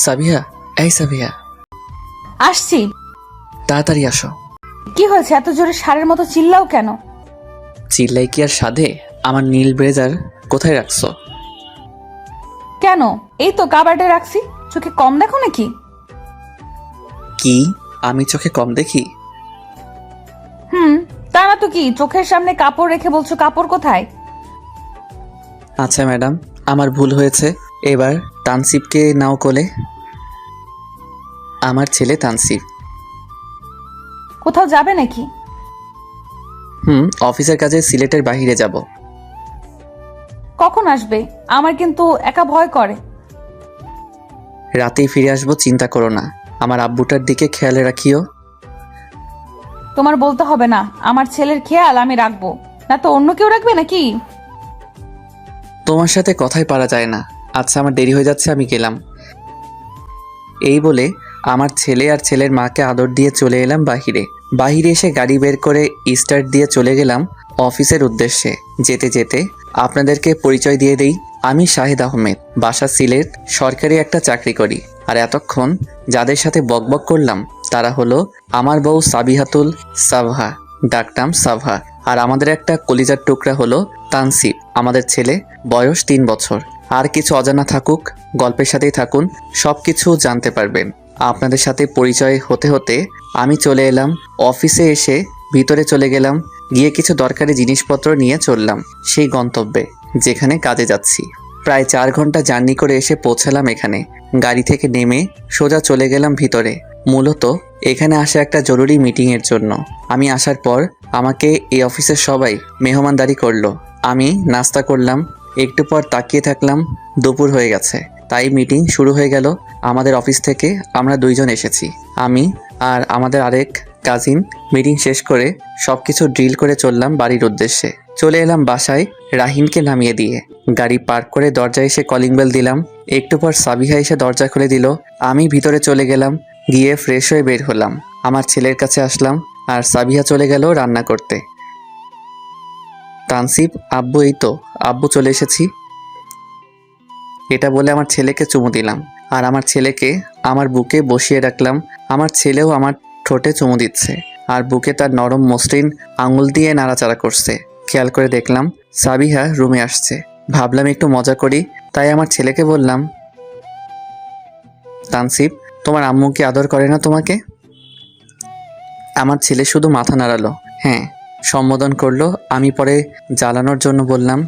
সাবিহা, এই সাবিহা, আসছি। তাড়াতাড়ি আসো। কি হয়েছে, এত জোরে ষাঁড়ের মতো চিল্লাও কেন? চিল্লাই কি আর সাধে? আমার নীল ব্লেজার কোথায় রাখছো? কেন? এই তো কাবার্ডে রাখছি। চোখে কম দেখো নাকি? কি? আমি চোখে কম দেখি? তা না তো কি, চোখের সামনে কাপড় রেখে বলছো কাপড় কোথায়? আচ্ছা ম্যাডাম, আমার ভুল হয়েছে। এবার তানসিবকে নাও কোলে। আমার ছেলে তানসিব। কোথাও যাবে নাকি? অফিসের কাজে সিলেটের বাইরে যাব। কখন আসবে? আমার কিন্তু একা ভয় করে। রাতেই ফিরে আসবো, চিন্তা করো না। আমার আব্বুটার দিকে খেয়াল রাখিও। তোমার বলতে হবে না, আমার ছেলের খেয়াল আমি রাখবো। না তো অন্য কেউ রাখবে নাকি? তোমার সাথে কথাই পারা যায় না। আচ্ছা, আমার দেরি হয়ে যাচ্ছে, আমি গেলাম। এই বলে আমার ছেলে আর ছেলের মাকে আদর দিয়ে চলে এলাম বাহিরে। বাহিরে এসে গাড়ি বের করে স্টার্ট দিয়ে চলে গেলাম অফিসের উদ্দেশ্যে। যেতে যেতে আপনাদেরকে পরিচয় দিয়ে দেই, আমি শাহিদ আহমেদ, বাসা সিলেট, সরকারি একটা চাকরি করি। আর এতক্ষণ যাদের সাথে বকবক করলাম তারা হলো আমার বউ সাবিহাতুল সাভা, ডাকটাম সাভা। আর আমাদের একটা কলিজার টুকরা হলো তানসিব, আমাদের ছেলে, বয়স 3 বছর। আর কিছু অজানা থাকুক, গল্পের সাথেই থাকুন, সব কিছু জানতে পারবেন। আপনাদের সাথে পরিচয় হতে হতে আমি চলে এলাম অফিসে। এসে ভিতরে চলে গেলাম, গিয়ে কিছু দরকারি জিনিসপত্র নিয়ে চললাম সেই গন্তব্যে যেখানে কাজে যাচ্ছি। প্রায় 4 ঘন্টা জার্নি করে এসে পৌঁছালাম এখানে। গাড়ি থেকে নেমে সোজা চলে গেলাম ভিতরে। মূলত এখানে আসা একটা জরুরি মিটিংয়ের জন্য। আমি আসার পর আমাকে এই অফিসের সবাই মেহমানদারি করলো। আমি নাস্তা করলাম, একটু পর তাকিয়ে থাকলাম, দুপুর হয়ে গেছে। তাই মিটিং শুরু হয়ে গেল। আমাদের অফিস থেকে আমরা 2 জন এসেছি, আমি আর আমাদের আরেক কাজিন। মিটিং শেষ করে সব কিছু ড্রিল করে চললাম বাড়ির উদ্দেশ্যে। চলে এলাম বাসায় রাহিনকে নামিয়ে দিয়ে। গাড়ি পার্ক করে দরজায় এসে কলিং বেল দিলাম। একটু পর সাবিহা এসে দরজা খুলে দিল। আমি ভিতরে চলে গেলাম, গিয়ে ফ্রেশ হয়ে বের হলাম। আমার ছেলের কাছে আসলাম আর সাবিহা চলে গেল রান্না করতে। তানসিব, আব্বু, এই তো আব্বু চলে এসেছি। এটা বলে আমার ছেলেকে চুমু দিলাম আর আমার ছেলেকে আমার বুকে বসিয়ে রাখলাম। আমার ছেলেও আমার ঠোঁটে চুমু দিচ্ছে আর বুকে তার নরম মসৃণ আঙুল দিয়ে নাড়াচাড়া করছে। খেয়াল করে দেখলাম সাবিহা রুমে আসছে। ভাবলাম একটু মজা করি, তাই আমার ছেলেকে বললাম, তানসিব, তোমার আম্মু কি আদর করে না তোমাকে? আমার ছেলে শুধু মাথা নাড়ালো, হ্যাঁ সম্বোধন করলো। আমি পরে জ্বালানোর জন্য বললাম,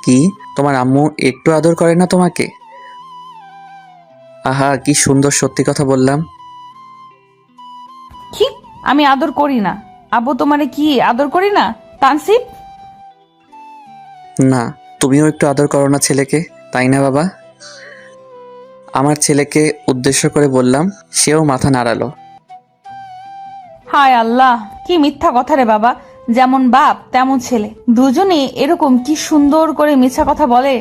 কি, তোমার আম্মু একটু আদর করে না তোমাকে? আহা, কি সুন্দর সত্যি কথা বললাম। কি? আমি আদর করি না? আব্বু তোমারে কি আদর করি না? তানসিব, না, তুমিও একটু আদর করো না ছেলেকে, তাই না বাবা? আমার ছেলেকে উদ্দেশ্য করে বললাম, সেও মাথা নাড়ালো। হায় আল্লাহ, কি মিথ্যা কথা রে বাবা। যেমন বাপ তেমন ছেলে, দুজনে এরকম কি সুন্দর করে মিথ্যা কথা বলে।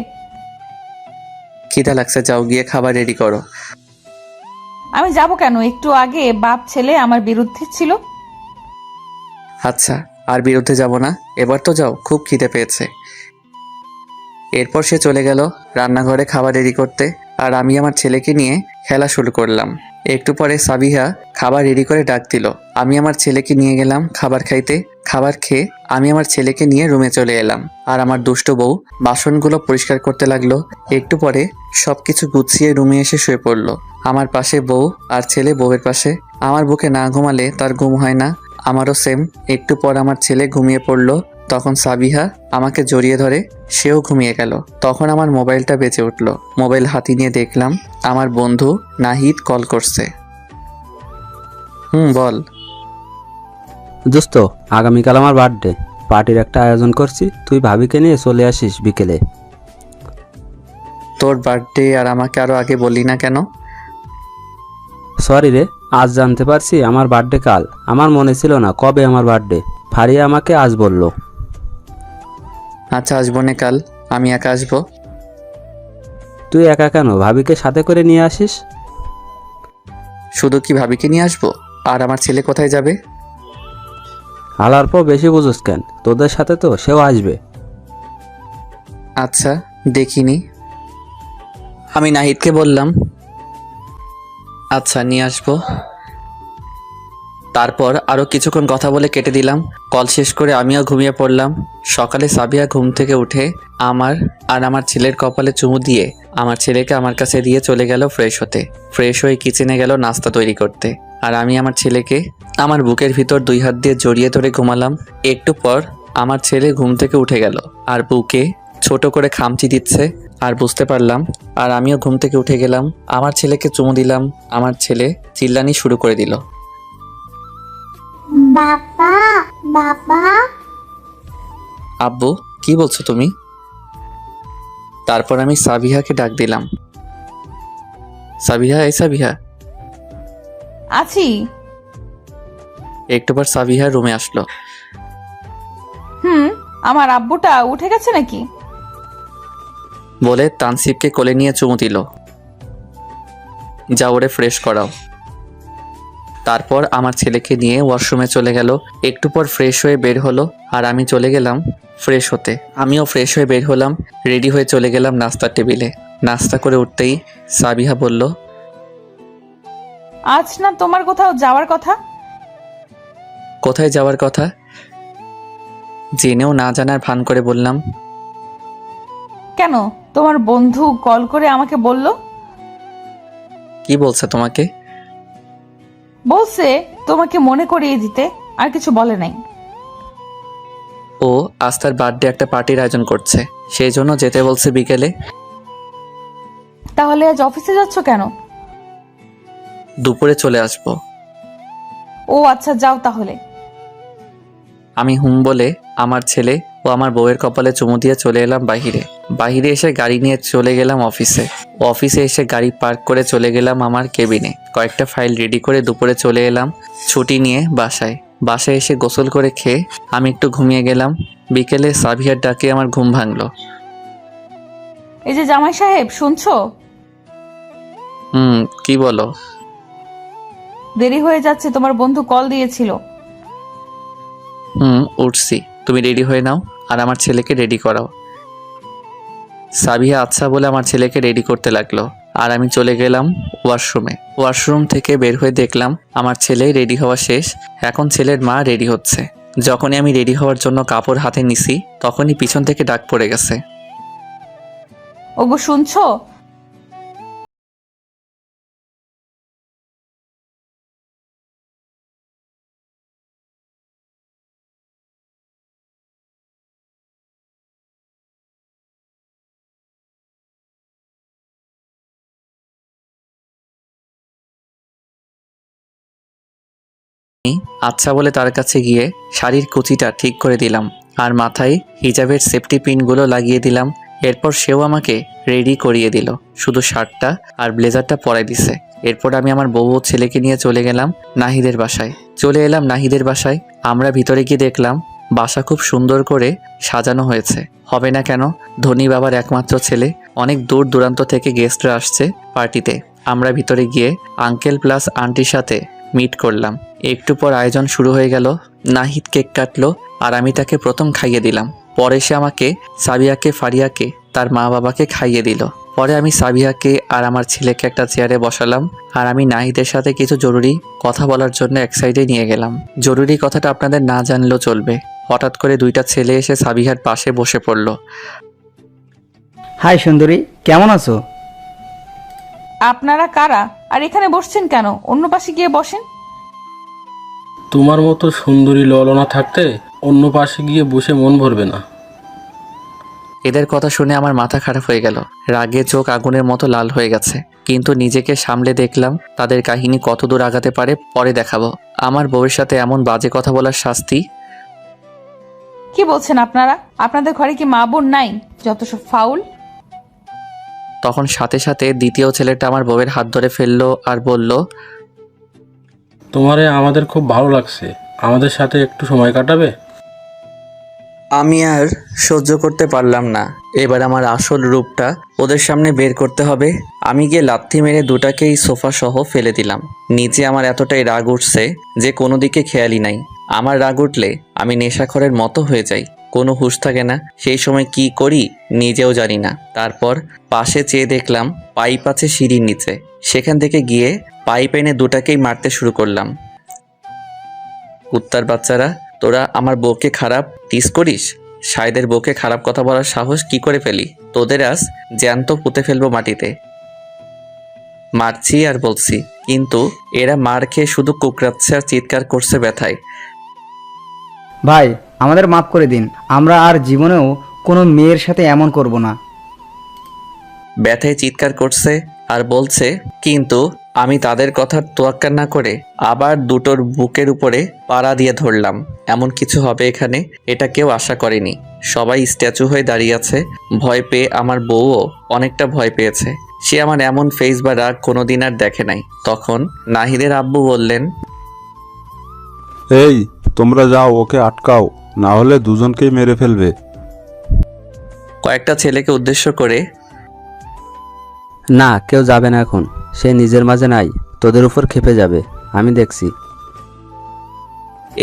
খিদা লাগছে, যাও গিয়ে খাবার রেডি করো। আমি যাব কেন? একটু আগে বাপ ছেলে আমার বিরুদ্ধে ছিল। আচ্ছা, আর বিরুদ্ধে যাব না, এবার তো যাও, খুব খিদে পেয়েছে। এরপর সে চলে গেল রান্নাঘরে খাবার রেডি করতে আর আমি আমার ছেলেকে নিয়ে খেলা শুরু করলাম। একটু পরে সাবিহা খাবার রেডি করে ডাক দিল। আমি আমার ছেলেকে নিয়ে গেলাম খাবার খাইতে। খাবার খেয়ে আমি আমার ছেলেকে নিয়ে রুমে চলে এলাম আর আমার দুষ্ট বউ বাসনগুলো পরিষ্কার করতে লাগলো। একটু পরে সবকিছু গুছিয়ে রুমে এসে শুয়ে পড়লো। আমার পাশে বউ আর ছেলে বউয়ের পাশে। আমার বুকে না ঘুমালে তার ঘুম হয় না, আমারও সেম। একটু পর আমার ছেলে ঘুমিয়ে পড়লো। তখন সাবিহা আমাকে জড়িয়ে ধরে, সেও ঘুমিয়ে গেল। তখন আমার মোবাইলটা বেজে উঠল। মোবাইল হাতে নিয়ে দেখলাম আমার বন্ধু নাহিদ কল করছে। বল। দোস্ত, আগামীকাল আমার বার্থডে পার্টির একটা আয়োজন করছি, তুই ভাবিকে নিয়ে চলে আসিস বিকেলে। তোর বার্থডে আর আমাকে আরো আগে বললি না কেন? সরি রে, আজ জানতে পারছি আমার বার্থডে কাল। আমার মনে ছিল না কবে আমার বার্থডে। ফারিয়া আমাকে আজ বলল। আচ্ছা, আসবো না কাল, আমি একা আসবো। তুই একা কেন, ভাবিকে সাথে করে নিয়ে আসিস। শুধু কি ভাবিকে নিয়ে আসবো? আর আমার ছেলে কোথায় যাবে? আলার পর বেশি বুঝোস কেন, তোদের সাথে তো সেও আসবে। আচ্ছা, দেখিনি। আমি নাহিদকে বললাম, আচ্ছা নিয়ে আসবো। তারপর আরও কিছুক্ষণ কথা বলে কেটে দিলাম। কল শেষ করে আমিও ঘুমিয়ে পড়লাম। সকালে সাবিয়া ঘুম থেকে উঠে আমার আর আমার ছেলের কপালে চুমু দিয়ে আমার ছেলেকে আমার কাছে দিয়ে চলে গেল ফ্রেশ হতে। ফ্রেশ হয়ে কিচেনে গেল নাস্তা তৈরি করতে। আর আমি আমার ছেলেকে আমার বুকের ভিতর 2 হাত দিয়ে জড়িয়ে ধরে ঘুমালাম। একটু পর আমার ছেলে ঘুম থেকে উঠে গেল আর বুকে ছোট করে খামচি দিচ্ছে। আর বুঝতে পারলাম, আর আমিও ঘুম থেকে উঠে গেলাম। আমার ছেলেকে চুমু দিলাম। আমার ছেলে চিল্লানি শুরু করে দিল। বাবা, বাবা। আব্বু, কি বলছো তুমি? তারপর আমি সাবিহাকে ডাক দিলাম। সাবিহা, এই সাবিহা। আছি। একটু পর সাবিহা রুমে আসলো। আমার আব্বুটা উঠে গেছে নাকি? বলে তানসিবকে কোলে নিয়ে চুমু দিল। যা ওরে ফ্রেশ করাও। তারপর আমার ছেলেকে নিয়ে ওয়াশরুমে চলে গেল। একটু পর ফ্রেশ হয়ে বের হলো আর আমি চলে গেলাম ফ্রেশ হতে। আমিও ফ্রেশ হয়ে বের হলাম, রেডি হয়ে চলে গেলাম নাস্তার টেবিলে। নাস্তা করে উঠতেই সাবিহা বলল, আজ না তোমার কোথাও যাওয়ার কথা? কোথায় যাওয়ার কথা? জেনেও না জানার ভান করে বললাম, কেন, তোমার বন্ধু কল করে আমাকে বলল। কি বলছে তোমাকে? বলছে তোমাকে মনে করিয়ে দিতে, আর কিছু বলে নাই। ও আজ তার বার্থডে একটা পার্টির আয়োজন করছে, সেই জন্য যেতে বলছে বিকেলে। তাহলে আজ অফিসে যাচ্ছ কেন? দুপুরে চলে আসবো। ও আচ্ছা, যাও তাহলে। আমি হুম বলে আমার ছেলে ও আমার বউয়ের কপালে চুমু দিয়ে চলে এলাম বাহিরে। বাহিরে এসে গাড়ি নিয়ে চলে গেলাম অফিসে। অফিসে এসে গাড়ি পার্ক করে চলে গেলাম আমার কেবিনে। কয়েকটা ফাইল রেডি করে দুপুরে চলে এলাম ছুটি নিয়ে বাসায়। বাসায় এসে গোসল করে খেয়ে আমি একটু ঘুমিয়ে গেলাম। বিকেলে সাবিয়ার ডাকে আমার ঘুম ভাঙলো। এই যে জামাই সাহেব, শুনছো? কি বলো? দেরি হয়ে যাচ্ছে, তোমার বন্ধু কল দিয়েছিল। উঠছি, তুমি রেডি হয়ে নাও আর আমার ছেলেকে রেডি করাও। সাবিয়া আচ্ছা বলে আমার ছেলেকে রেডি করতে লাগলো আর আমি চলে গেলাম ওয়াশরুমে। ওয়াশরুম থেকে বের হয়ে দেখলাম আমার ছেলে রেডি হওয়া শেষ। এখন ছেলের মা রেডি হচ্ছে। যখনই আমি রেডি হওয়ার জন্য কাপড় হাতে নিছি, তখনই পিছন থেকে ডাক পড়ে গেছে। ওগো, শুনছো? আচ্ছা বলে তার কাছে গিয়ে শাড়ির কুচিটা ঠিক করে দিলাম আর মাথায় হিজাবের সেফটি পিনগুলো লাগিয়ে দিলাম। এরপর সেও আমাকে রেডি করিয়ে দিল, শুধু শার্টটা আর ব্লেজারটা পরাই দিছে। এরপর আমি আমার বউ ও ছেলেকে নিয়ে চলে গেলাম নাহিদের বাসায়। চলে এলাম নাহিদের বাসায়। আমরা ভিতরে গিয়ে দেখলাম বাসা খুব সুন্দর করে সাজানো হয়েছে। হবে না কেন, ধনী বাবার একমাত্র ছেলে। অনেক দূর দূরান্ত থেকে গেস্টরা আসছে পার্টিতে। আমরা ভিতরে গিয়ে আঙ্কেল প্লাস আন্টির সাথে মিট করলাম। একটু পর আয়োজন শুরু হয়ে গেল। নাহিদ কেক কাটলো আর আমি তাকে প্রথম খাইয়ে দিলাম। পরে সে আমাকে, সাবিয়াকে, ফারিয়াকে, তার মা বাবাকে খাইয়ে দিল। পরে আমি সাবিয়াকে আর আমার ছেলেকে একটা চেয়ারে বসালাম আর আমি নাহিদের সাথে কিছু জরুরি কথা বলার জন্য এক সাইডে নিয়ে গেলাম। জরুরি কথাটা আপনাদের না জানলেও চলবে। হঠাৎ করে 2টা ছেলে এসে সাবিহার পাশে বসে পড়ল। হাই সুন্দরী, কেমন আছো? আপনারা কারা আর এখানে বসছেন কেন? অন্য পাশে গিয়ে বসেন। তোমার মতো সুন্দরী ললনা থাকতে অন্য পাশে গিয়ে বসে মন ভরবে না। এদের কথা শুনে আমার মাথা খারাপ হয়ে গেল। রাগে চোখ আগুনের মতো লাল হয়ে গেছে। কিন্তু নিজেকে সামলে দেখলাম তাদের কাহিনী কত দূর আগাতে পারে পরে দেখাবো। আমার বউয়ের সাথে এমন বাজে কথা বলার শাস্তি। কি বলছেন আপনারা? আপনাদের ঘরে কি মা বোন নাই? যত সব ফাউল। তখন সাথে সাথে দ্বিতীয় ছেলেটা আমার বউয়ের হাত ধরে ফেললো আর বলল, তোমারে আমাদের খুব ভালো লাগছে, আমাদের সাথে একটু সময় কাটাবে? আমি আর সহ্য করতে পারলাম না। এবার আমার আসল রূপটা ওদের সামনে বের করতে হবে। আমি গিয়ে লাথি মেরে দুটাকেই সোফা সহ ফেলে দিলাম। নিচে আমার এতটাই রাগ উঠছে যে কোনো দিকে খেয়ালই নাই। আমার রাগ উঠলে আমি নেশাখরের মতো হয়ে যাই। কোনো হুঁশ থাকে না। সেই সময় কি করি নিজেও জানি না। তারপর পাশে চেয়ে দেখলাম পাইপ আছে সিঁড়ির নিচে। সেখান থেকে গিয়ে পাইপ এনে দুটাকেই মারতে শুরু করলাম। কুত্তার বাচ্চারা, তোরা আমার বউকে খারাপ টিস করিস? সাইদের বউকে খারাপ কথা বলার সাহস কি করে পেলি? তোদের আজ জ্যান্ত পুঁতে ফেলবো মাটিতে। মারছি আর বলছি, কিন্তু এরা মার খেয়ে শুধু কুকরাচ্ছে আর চিৎকার করছে ব্যথায়। ভাই, আমাদের মাফ করে দিন। আমরা আর জীবনেও কোনো মেয়ের সাথে এমন করব না। ব্যথায় চিৎকার করছে আর বলছে, কিন্তু আমি তাদের কথার তোয়াক্কা না করে আবার দুটোর বুকের উপরে পাড়া দিয়ে ধরলাম। এমন কিছু হবে এখানে, এটা কেউ আশা করেনি। সবাই স্ট্যাচু হয়ে দাঁড়িয়ে আছে। ভয় পেয়ে আমার বউও অনেকটা ভয় পেয়েছে। সে আমার এমন ফেস বা রাগ কোনোদিন আর দেখে নাই। তখন নাহিদের আব্বু বললেন, এই তোমরা যাও, ওকে আটকাও, না হলে দুজনকেই মেরে ফেলবে। কয়েকটা ছেলেকে উদ্দেশ্য করে, না, কেউ যাবে না এখন। সে নিজের মাঝে নাই, তোদের উপর খেপে যাবে, আমি দেখছি।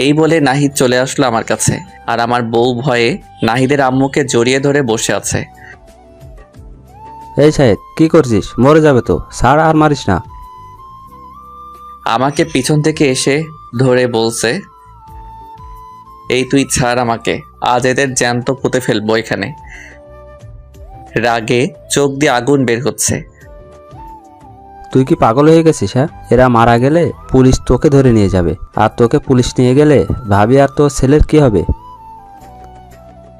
এই বলে নাহিদ চলে আসলো আমার কাছে। আর আমার বউ ভয়ে নাহিদের আম্মুকে জড়িয়ে ধরে বসে আছে। এই শাহেদ, কি করছিস? মরে যাবে তো, ছাড় আর মারিস না। আমাকে পিছন থেকে এসে ধরে বলছে, এই তুই ছাড় আমাকে, আজ এদের জ্যান্ত পুঁতে ফেলবো এখানে। রাগে চোখ দিয়ে আগুন বের হচ্ছে। তুই কি পাগল হয়ে গেছিস? হ্যাঁ, এরা মারা গেলে পুলিশ তোকে ধরে নিয়ে যাবে, আর তোকে পুলিশ নিয়ে গেলে ভাবি আর তোর ছেলের কি হবে?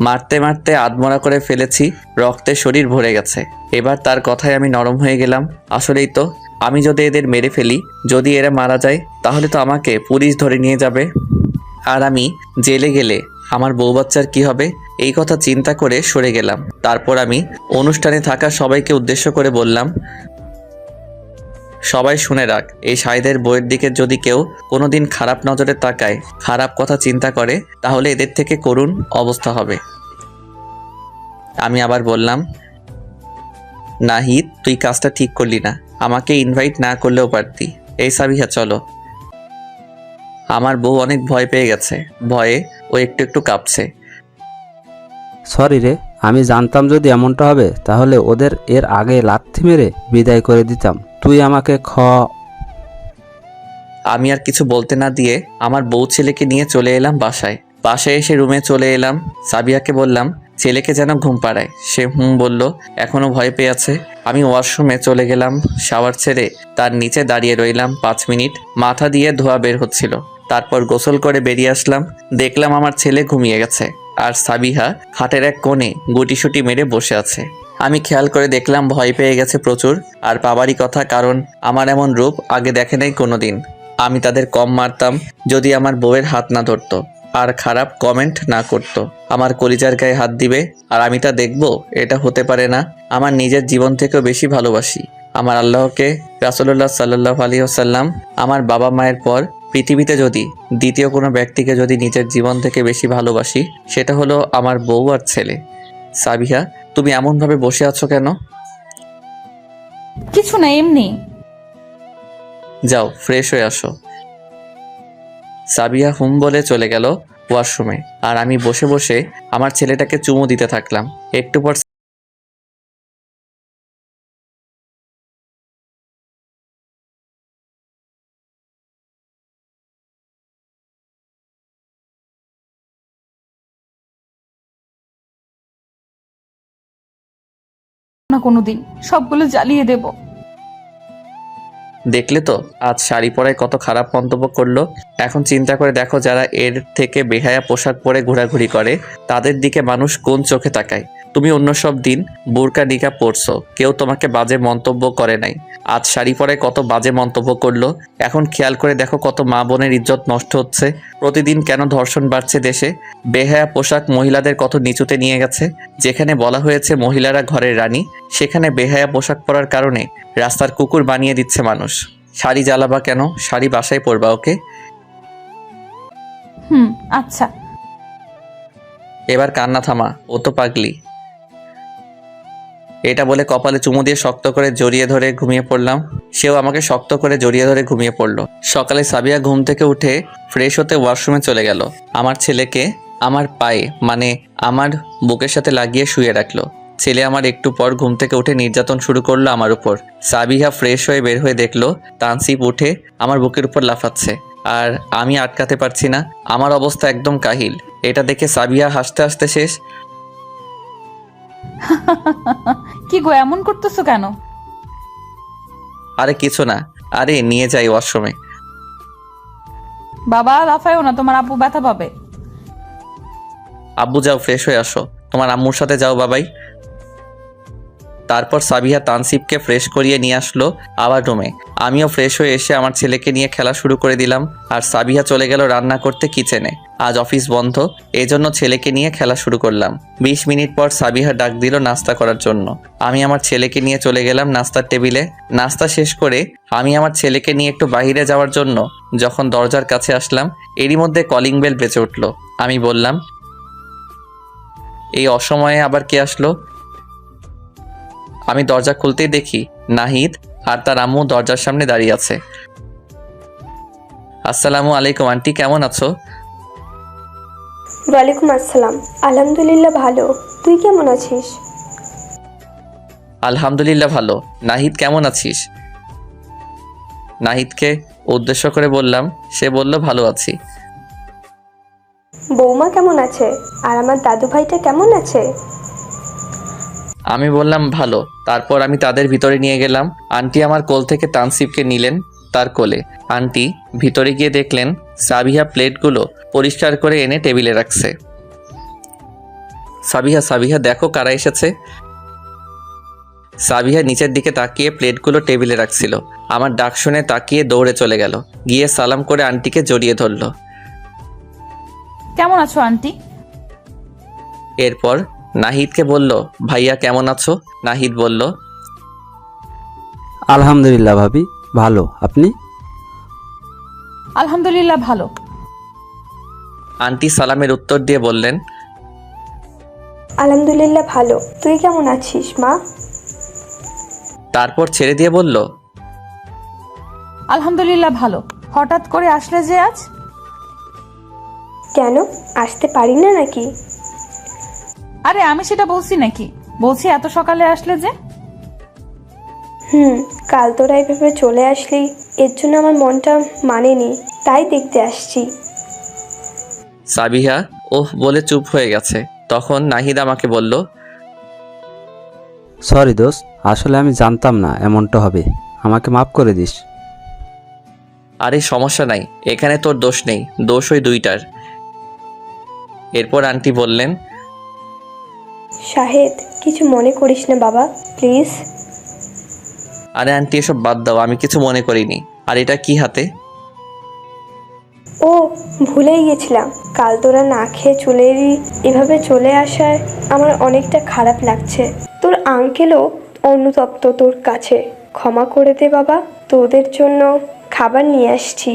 মারতে মারতে আধমরা করে ফেলেছি, রক্তে শরীর ভরে গেছে। এবার তার কথায় আমি নরম হয়ে গেলাম। আসলেই তো, আমি যদি এদের মেরে ফেলি, যদি এরা মারা যায়, তাহলে তো আমাকে পুলিশ ধরে নিয়ে যাবে। আর আমি জেলে গেলে আমার বউ বাচ্চার কি হবে? এই কথা চিন্তা করে সরে গেলাম। তারপর আমি অনুষ্ঠানে থাকা সবাইকে উদ্দেশ্য করে বললাম, সবাই শুনে রাখ, এই সাইদের বইয়ের দিকে যদি কেউ কোনোদিন খারাপ নজরে তাকায়, খারাপ কথা চিন্তা করে, তাহলে এদের থেকে করুণ অবস্থা হবে। আমি আবার বললাম, নাহিদ, তুই কাজটা ঠিক করলি না। আমাকে ইনভাইট না করলেও পারতি। এই সাবিহা, চলো। আমার বউ অনেক ভয় পেয়ে গেছে। ভয়ে ও একটু একটু কাঁপছে। সরি রে, আমি জানতাম যদি এমনটা হবে তাহলে ওদের এর আগে লাথি মেরে বিদায় করে দিতাম। তুই আমাকে আমি আর কিছু বলতে না দিয়ে আমার বউ ছেলেকে নিয়ে চলে এলাম বাসায়। বাসায় এসে রুমে চলে এলাম। সাবিয়াকে বললাম ছেলেকে যেন ঘুম পাড়ায়। সে বলল, এখনো ভয় পেয়ে আছে। আমি ওয়াশরুমে চলে গেলাম। শাওয়ার ছেড়ে তার নিচে দাঁড়িয়ে রইলাম 5 মিনিট। মাথা দিয়ে ধোয়া বের হচ্ছিল। তারপর গোসল করে বেরিয়ে আসলাম। দেখলাম আমার ছেলে ঘুমিয়ে গেছে, আর সাবিহা খাটের এক কোণে গুটিসুটি মেরে বসে আছে। আমি খেয়াল করে দেখলাম ভয় পেয়ে গেছে প্রচুর। আর পাবারই কথা, কারণ আমার এমন রূপ আগে দেখে নাই কোনোদিন। আমি তাদের কম মারতাম যদি আমার বউয়ের হাত না ধরতো আর খারাপ কমেন্ট না করত। আমার কলিজার গায়ে হাত দিবে আর আমি তা দেখব? এটা হতে পারে না। আমার নিজের জীবন থেকেও বেশি ভালোবাসি আমার আল্লাহকে, রাসূলুল্লাহ সাল্লাল্লাহু আলাইহি ওয়াসাল্লাম। আমার বাবা মায়ের পর পৃথিবীতে যদি দ্বিতীয় কোনো ব্যক্তিকে যদি নিজের জীবন থেকে বেশি ভালোবাসি, সেটা হলো আমার বউ আর ছেলে। সাবিহা, তুমি এমনভাবে বসে আছো কেন? কিছু না, এমনি। যাও ফ্রেশ হয়ে আসো। সাবিয়া বলে চলে গেল ওয়াশরুমে। আর আমি বসে বসে আমার ছেলেটাকে চুমু দিতে থাকলাম। একটু পর না কোনোদিন, সবগুলো জ্বালিয়ে দেব। দেখলে তো আজ শাড়ি পরায় কত খারাপ মন্তব্য করলো। এখন চিন্তা করে দেখো, যারা এর থেকে বেহায়া পোশাক পরে ঘোরাঘুরি করে, তাদের দিকে মানুষ কোন চোখে তাকায়। তুমি অন্য সব দিন বোরকা নিকাব পরছো, কেউ তোমাকে বাজে মন্তব্য করে নাই। আজ শাড়ি পরে কত বাজে মন্তব্য করলো। এখন খেয়াল করে দেখো কত মা বোনের ইজ্জত নষ্ট হচ্ছে। প্রতিদিন কেন ধর্ষণ বাড়ছে দেশে। বেহায়া পোশাক মহিলাদের কত নিচুতে নিয়ে গেছে। যেখানে বলা হয়েছে মহিলারা ঘরের রানী, সেখানে বেহায়া পোশাক পরার কারণে রাস্তার কুকুর বানিয়ে দিচ্ছে মানুষ। শাড়ি জ্বালাবা কেন? শাড়ি বাসায় পরবা, ওকে? আচ্ছা। এবার কান্না থামা, ও তো পাগলি। এটা বলে কপালে চুমু দিয়ে শক্ত করে জড়িয়ে ধরে ঘুমিয়ে পড়লাম। সেও আমাকে শক্ত করে জড়িয়ে ধরে ঘুমিয়ে পড়লো। সকালে সাবিয়া ঘুম থেকে উঠে ফ্রেশ হতে ওয়াশরুমে চলে গেল। আমার ছেলেকে আমার পায়ে মানে আমার বুকের সাথে লাগিয়ে শুয়ে রাখলো। ছেলে আমার একটু পর ঘুম থেকে উঠে নির্যাতন শুরু করলো আমার উপর। সাবিহা ফ্রেশ হয়ে বের হয়ে দেখলো তানসিব উঠে আমার বুকের উপর লাফাচ্ছে, আর আমি আটকাতে পারছি না। আমার অবস্থা একদম কাহিল। এটা দেখে সাবিহা হাসতে হাসতে শেষ। কি গো এমন করতেছো কেন? আরে কিছু না, আরে নিয়ে যাই ওয়াশরুমে। বাবা লাফায়ও না, তোমার আপু ব্যথা পাবে। আব্বু যাও ফ্রেশ হয়ে আসো, তোমার আম্মুর সাথে যাও বাবাই। তারপর সাবিহা তানসিবকে ফ্রেশ করিয়ে নিয়ে আসলো আবার রুমে। আমিও ফ্রেশ হয়ে এসে আমার ছেলেকে নিয়ে খেলা শুরু করে দিলাম, আর সাবিহা চলে গেল রান্না করতে কিচেনে। আজ অফিস বন্ধ, এজন্য ছেলেকে নিয়ে খেলা শুরু করলাম। 20 মিনিট পর সাবিহা ডাক দিল নাস্তা করার জন্য। আমি আমার ছেলেকে নিয়ে চলে গেলাম নাস্তার টেবিলে। নাস্তা শেষ করে আমি আমার ছেলেকে নিয়ে একটু বাইরে যাওয়ার জন্য যখন দরজার কাছে আসলাম, এরই মধ্যে কলিং বেল বেজে উঠল। আমি বললাম, এই অসময়ে আবার কে আসলো? আমি দরজা খুলতেই দেখি নাহিদ আর তার আম্মু দরজার সামনে দাঁড়িয়ে আছে। আসসালামু আলাইকুম আন্টি, কেমন আছো? ওয়ালাইকুম আসসালাম। আলহামদুলিল্লাহ ভালো, তুই কেমন আছিস? আলহামদুলিল্লাহ ভালো। নাহিদ কেমন আছিস? নাহিদকে উদ্দেশ্য করে বললাম। সে বলল, ভালো আছি। বৌমা কেমন আছে? আর আমার দাদু ভাইটা কেমন আছে? আমি বললাম ভালো। তারপর আমি তাদের ভিতরে নিয়ে গেলাম। আন্টি আমার কোল থেকে তানসিবকে নিলেন তার কোলে। আন্টি ভিতরে গিয়ে দেখলেন সাবিহা প্লেটগুলো পরিষ্কার করে এনে টেবিলে রাখছে। সাবিহা সাবিহা দেখো কারা এসেছে। সাবিহা নিচের দিকে তাকিয়ে প্লেটগুলো টেবিলে রাখছিল। আমার ডাক শুনে তাকিয়ে দৌড়ে চলে গেল, গিয়ে সালাম করে আন্টিকে জড়িয়ে ধরল। কেমন আছো আন্টি? এরপর নাহিদকে বলল, ভাইয়া কেমন আছো? নাহিদ বলল, আলহামদুলিল্লাহ ভাবি, ভালো। আপনি? আলহামদুলিল্লাহ ভালো। আন্টি সালামের উত্তর দিয়ে বললেন, আলহামদুলিল্লাহ ভালো, তুই কেমন আছিস মা? তারপর ছেড়ে দিয়ে বলল, আলহামদুলিল্লাহ ভালো। হঠাৎ করে আসলে যে আজ? কেন, আসতে পারি না নাকি? আরে আমি সেটা বলছি নাকি, বলছি এত সকালে আসলে যে। কাল তোরা এভাবে চলে আসলি, এর জন্য আমার মনটা মানেনি, তাই দেখতে আসছি। সাবিহা ওহ বলে চুপ হয়ে গেছে। তখন নাহিদ আমাকে বলল, সরি দোস্ত, আসলে আমি জানতাম না এমনটা হবে। আমাকে মাফ করে দিস। আরে সমস্যা নাই, এখানে তোর দোষ নেই, দোষ ওই দুইটার। এরপর আন্টি বললেন, শাহেদ, কিছু মনে করিস না বাবা, প্লিজ। আরে আন্টি এসব বাদ দাও, আমি কিছু মনে করিনি। আর এটা কি হাতে? ও, ভুলেই গেছিলাম, কাল তোরা না খেয়ে চলে এলি, এভাবে চলে আসায় আমার অনেকটা খারাপ লাগছে। তোর আঙ্কেলও অনুতপ্ত তোর কাছে, ক্ষমা করে দে বাবা, তোদের জন্য খাবার নিয়ে আসছি।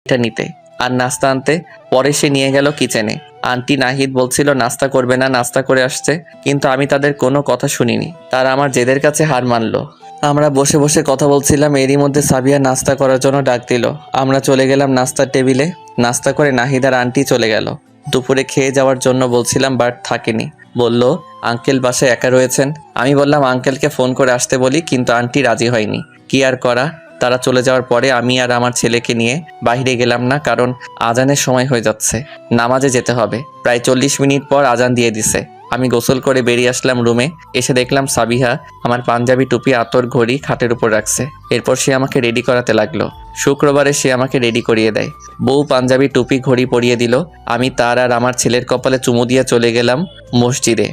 এটা নিতে আর নাস্তা আনতে। পরে সে নিয়ে গেল কিচেনে। আন্টি নাহিদ বলছিল নাস্তা করবে না, নাস্তা করে আসছে, কিন্তু আমি তাদের কোনো কথা শুনিনি। তারা আমার জেদের কাছে হার মানলো। আমরা বসে বসে কথা বলছিলাম, এরই মধ্যে সাবিয়া নাস্তা করার জন্য ডাক দিল। আমরা চলে গেলাম নাস্তার টেবিলে। নাস্তা করে নাহিদ আর আন্টি চলে গেল। দুপুরে খেয়ে যাওয়ার জন্য বলছিলাম, বাট থাকেনি। বলল আঙ্কেল বাসায় একা রয়েছেন। আমি বললাম আঙ্কেলকে ফোন করে আসতে বলি, কিন্তু আন্টি রাজি হয়নি। কি আর করা। তারা চলে যাওয়ার পরে আমি আর আমার ছেলেকে নিয়ে বাইরে গেলাম না, কারণ আজানের সময় হয়ে যাচ্ছে, নামাজে যেতে হবে। প্রায় 40 মিনিট পর আজান দিয়ে দিছে। আমি গোসল করে বেরিয়ে আসলাম রুমে। এসে দেখলাম সাবিহা আমার পাঞ্জাবি, টুপি, আতর, ঘড়ি খাটের উপর রাখছে। এরপর সে আমাকে রেডি করাতে লাগলো। শুক্রবারে সে আমাকে রেডি করিয়ে দেয়। বউ পাঞ্জাবি, টুপি, ঘড়ি পরিয়ে দিল। আমি তার আর আমার ছেলের কপালে চুমু দিয়ে চলে গেলাম মসজিদে।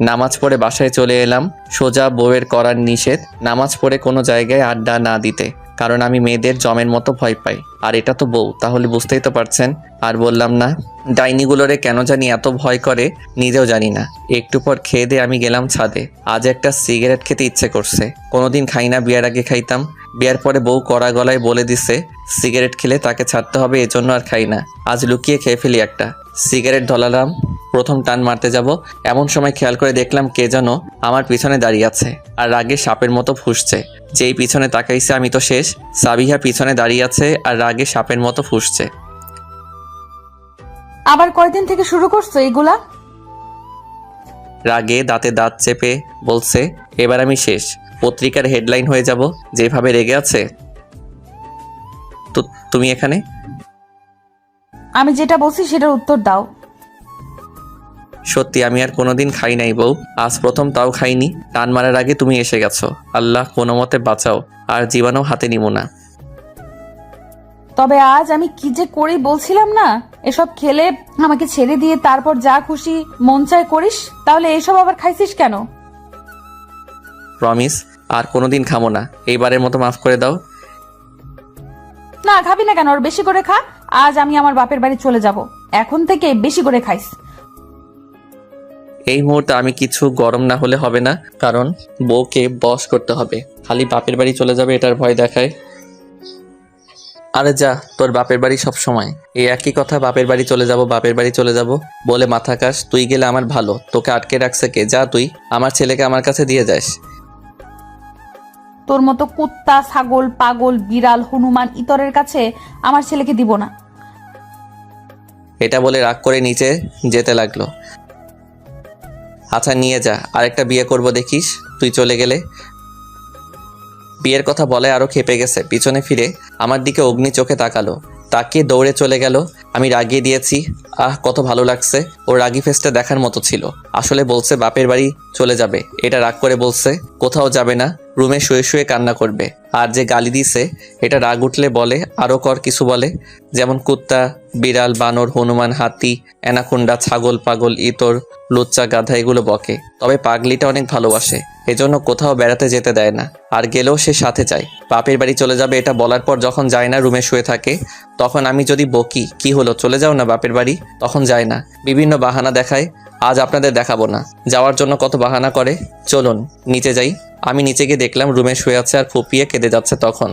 নামাজ পড়ে বাসায় চলে এলাম। সোজা বউয়ের করার নিষেধ, নামাজ পড়ে কোনো জায়গায় আড্ডা না দিতে। কারণ আমি মেয়েদের জমের মতো ভয় পাই। আর এটা তো বউ, তাহলে বুঝতেই তো পারছেন। আর বললাম না, ডাইনিগুলোরে কেন জানি এত ভয় করে নিজেও জানি না। একটু পর খেয়ে দিয়ে আমি গেলাম ছাদে। আজ একটা সিগারেট খেতে ইচ্ছে করছে। কোনোদিন খাই না, বিয়ার আগে খাইতাম। বিয়ার পরে বউ কড়া গলায় বলে দিছে সিগারেট খেলে তাকে ছাড়তে হবে, এজন্য আর খাই না। আজ লুকিয়ে খেয়ে ফেলি একটা। সিগারেট ধরালাম, প্রথম টান মারতে যাব, এমন সময় খেয়াল করে দেখলাম কে যেন আমার পিছনে দাঁড়িয়ে আছে আর রাগে সাপের মতো ফুঁসছে। যেই পিছনে তাকাইছে আমি তো শেষ। সাবিহা পিছনে দাঁড়িয়ে আছে আর রাগে সাপের মতো ফুঁসছে। আবার কয়দিন থেকে শুরু করছো এগুলা? রাগে দাঁতে দাঁত চেপে বলছে, এবার আমি শেষ, পত্রিকার হেডলাইন হয়ে যাব। যেভাবে রেগে আছে। তো তুমি এখানে? আমি যেটা বলছি সেটার উত্তর দাও। সত্যি আমি আর কোনোদিন খাই নাই বউ, আজ প্রথম, তাও খাইনি। টান মারার আগে তুমি এসে গেছো। আল্লাহ কোনো মতে বাঁচাও, আর জীবাণু হাতে নিব না। তবে আজ আমি কি যে করি বলছিলাম না, এসব খেলে আমাকে ছেড়ে দিয়ে তারপর যা খুশি মন চায় করিস, তাহলে এসব আবার খাইছিস কেন? প্রমিস, আর কোনোদিন খামো না। এইবারের মতো মাফ করে দাও। না খাবি না কেন? ওর বেশি করে খা। আজ আমি আমার বাপের বাড়ি চলে যাব, এখন থেকে বেশি করে খাইস। এই মুহূর্তে আমি কিছু গরম না হলে হবে না, কারণ বউকে বশ করতে হবে। খালি বাপের বাড়ি চলে যাবে এটার ভয় দেখায়। আরে যা, তোর বাপের বাড়ি সব সময় এই একই কথা, বাপের বাড়ি চলে যাব, বাপের বাড়ি চলে যাব বলে মাথা কাস। তুই গেলে আমার ভালো, তোকে আটকে রাখছে কে? যা তুই, আমার ছেলেকে আমার কাছে দিয়ে যাস। তোর মতো কুত্তা, ছাগল, পাগল, বিড়াল, হনুমান ইতরের কাছে আমার ছেলেকে দিব না। এটা বলে রাগ করে নিচে যেতে লাগলো। আচ্ছা নিয়ে যা, আরেকটা বিয়ে করব দেখিস তুই চলে গেলে। বিয়ের কথা বলে আরো খেপে গেছে। পিছনে ফিরে আমার দিকে অগ্নি চোখে তাকালো, তাকিয়ে দৌড়ে চলে গেল। আমি রাগিয়ে দিয়েছি। কত ভালো লাগছে। ওর রাগি ফেসটা দেখার মতো ছিল। আসলে বলছে বাপের বাড়ি চলে যাবে, এটা রাগ করে বলছে। কোথাও যাবে না, রুমে শুয়ে শুয়ে কান্না করবে। আর যে গালি দিছে এটা রাগ উঠলে বলে আরো কর কিছু বলে, যেমন কুত্তা, বিড়াল, বানর, হনুমান, হাতি, অ্যানাকোন্ডা, ছাগল, পাগল, ইতর, লুচ্চা, গাধা এগুলো বকে। তবে পাগলিটা অনেক ভালোবাসে, এজন্য কোথাও বেড়াতে যেতে দেয় না। আর গেলেও সে সাথে চায়। বাপের বাড়ি চলে যাবে এটা বলার পর যখন যায় না, রুমে শুয়ে থাকে, তখন আমি যদি বকি কি হলো চলে যাও না বাপের বাড়ি, তখন যায় না, বিভিন্ন বাহানা দেখায়। আজ আপনাদের দেখাবো না, যাওয়ার জন্য কত বাহানা করে। চলুন নিচে যাই। আমি নিচে গিয়ে দেখলাম রুমে শুয়ে আছে আর ফুপিয়ে কেঁদে যাচ্ছে। তখন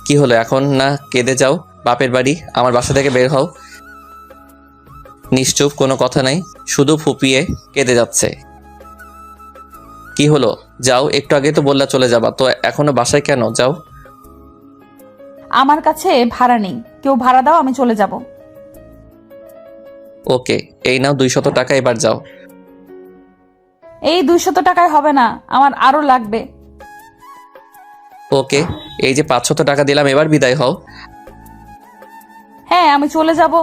কি হলো, এখন না কেঁদে যাও? বাপের বাড়ি, আমার বাসা থেকে বের হও। নিশ্চুপ, কোনো কথা নাই, শুধু ফুপিয়ে কেঁদে যাচ্ছে। কি হলো, যাও। একটু আগে তো বললা চলে যাবা, তো এখনো বাসায় কেন? যাও। আমার কাছে ভাড়া নেই, কেউ ভাড়া দাও, আমি চলে যাব। ওকে, এই নাও 200 টাকা, এবার যাও। এই 200 টাকায় হবে না, আমার আরো লাগবে। ওকে, এই যে 500 টাকা দিলাম, এবার বিদায় হও। হ্যাঁ আমি চলে যাব,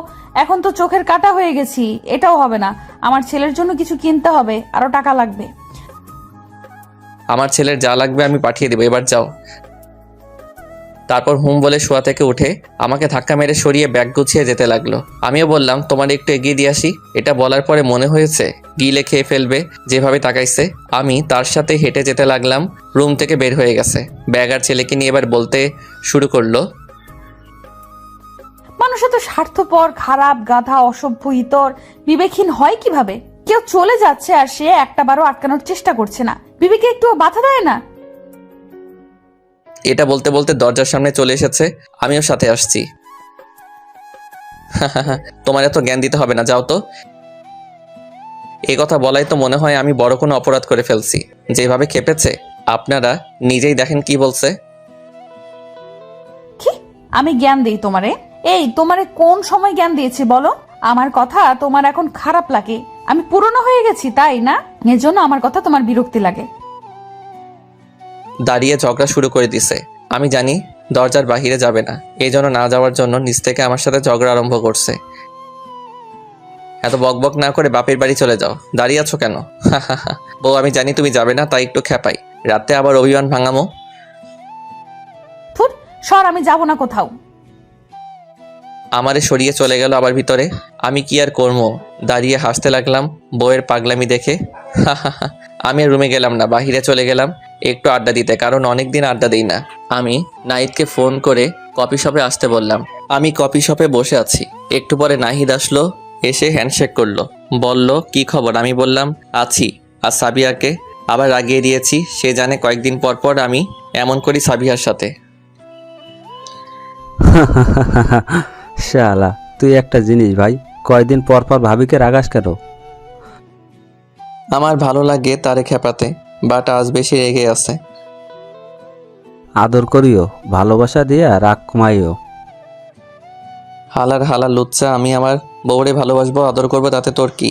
এখন তো চোখের কাটা হয়ে গেছি, এটাও হবে না। আমার ছেলের জন্য কিছু কিনতে হবে, আরো টাকা লাগবে। আমার ছেলের যা লাগবে আমি পাঠিয়ে দেবো, এবার যাও। তারপর হুম বলে শোয়া থেকে উঠে আমাকে ধাক্কা মেরে সরিয়ে ব্যাগ গুছিয়ে যেতে লাগলো। আমিও বললাম তোমার একটু এগিয়ে দিয়ে আসি। এটা বলার পরে মনে হয়েছে গিলে খেয়ে ফেলবে, যেভাবে তাকাইছে। আমি তার সাথে হেঁটে যেতে লাগলাম। রুম থেকে বের হয়ে গেছে, ব্যাগ আর ছেলেকে নিয়ে এবার বলতে শুরু করলো, মানুষ এত স্বার্থপর, খারাপ, গাধা, অসভ্য, ইতর, বিবেকহীন হয় কিভাবে? কেউ চলে যাচ্ছে আর সে একটাবারও আটকানোর চেষ্টা করছে না, বিবেকে একটু বাধা দেয় না। এটা বলতে বলতে দরজার সামনে চলে এসেছে, আমিও সাথে আসছি। তোমার এত জ্ঞান দিতে হবে না, যাও তো। এই কথা বলাই তো মনে হয় আমি বড় কোনো অপরাধ করে ফেলছি। যেভাবে খেপেছে, আপনারা নিজেই দেখেন কি বলছে। কি আমি জ্ঞান দেই তোমারে? এই তোমারে কোন সময় জ্ঞান দিয়েছি বলো? আমার কথা তোমার এখন খারাপ লাগে, আমি পুরনো হয়ে গেছি তাই না? এজন্য আমার কথা তোমার বিরক্তি লাগে। দাঁড়িয়ে ঝগড়া শুরু করে দিছে। আমি জানি দরজার বাহিরে যাবে না, এই জন্য না যাওয়ার জন্য নিচ থেকে আমার সাথে ঝগড়া আরম্ভ করছে। এত বকবক না করে বাপের বাড়ি চলে যাও, দাঁড়িয়ে আছো কেন? বউ আমি জানি তুমি যাবে না, তাই একটু খেপাই, রাতে আবার অভিমান ভাঙামো। থুর, সর, আমি যাব না কোথাও। আমারে সরিয়ে চলে গেল আবার ভিতরে। আমি কি আর করবো, দাঁড়িয়ে হাসতে লাগলাম বউয়ের পাগলামি দেখে। আমি আর রুমে গেলাম না, বাহিরে চলে গেলাম একটু আড্ডা দিতে, কারণ অনেক দিন আড্ডা দিই না। আমি নাহিদকে ফোন করে কফি শপে আসতে বললাম। আমি কফি শপে বসে আছি, একটু পরে নাহিদ আসলো, এসে হ্যান্ডশেক করলো, বলল কি খবর। আমি বললাম আছি। আর সাবিয়াকে আবার রাগিয়ে দিয়েছি, সে জানে কয়েকদিন পর পর আমি এমন করি সাবিয়ার সাথে। শালা তুই একটা জিনিস ভাই, কয়দিন পর পর ভাবিকে রাগাস কেন? আমার ভালো লাগে তারে খেপাতে, বাট আজ বেশি রেগে আছে। আদর করিও, ভালোবাসা দিয়া রাগ কমাইও। হালার হালা লুচ্চা, আমি আমার বউরে ভালোবাসবো, আদর করবো, তাতে তোর কি?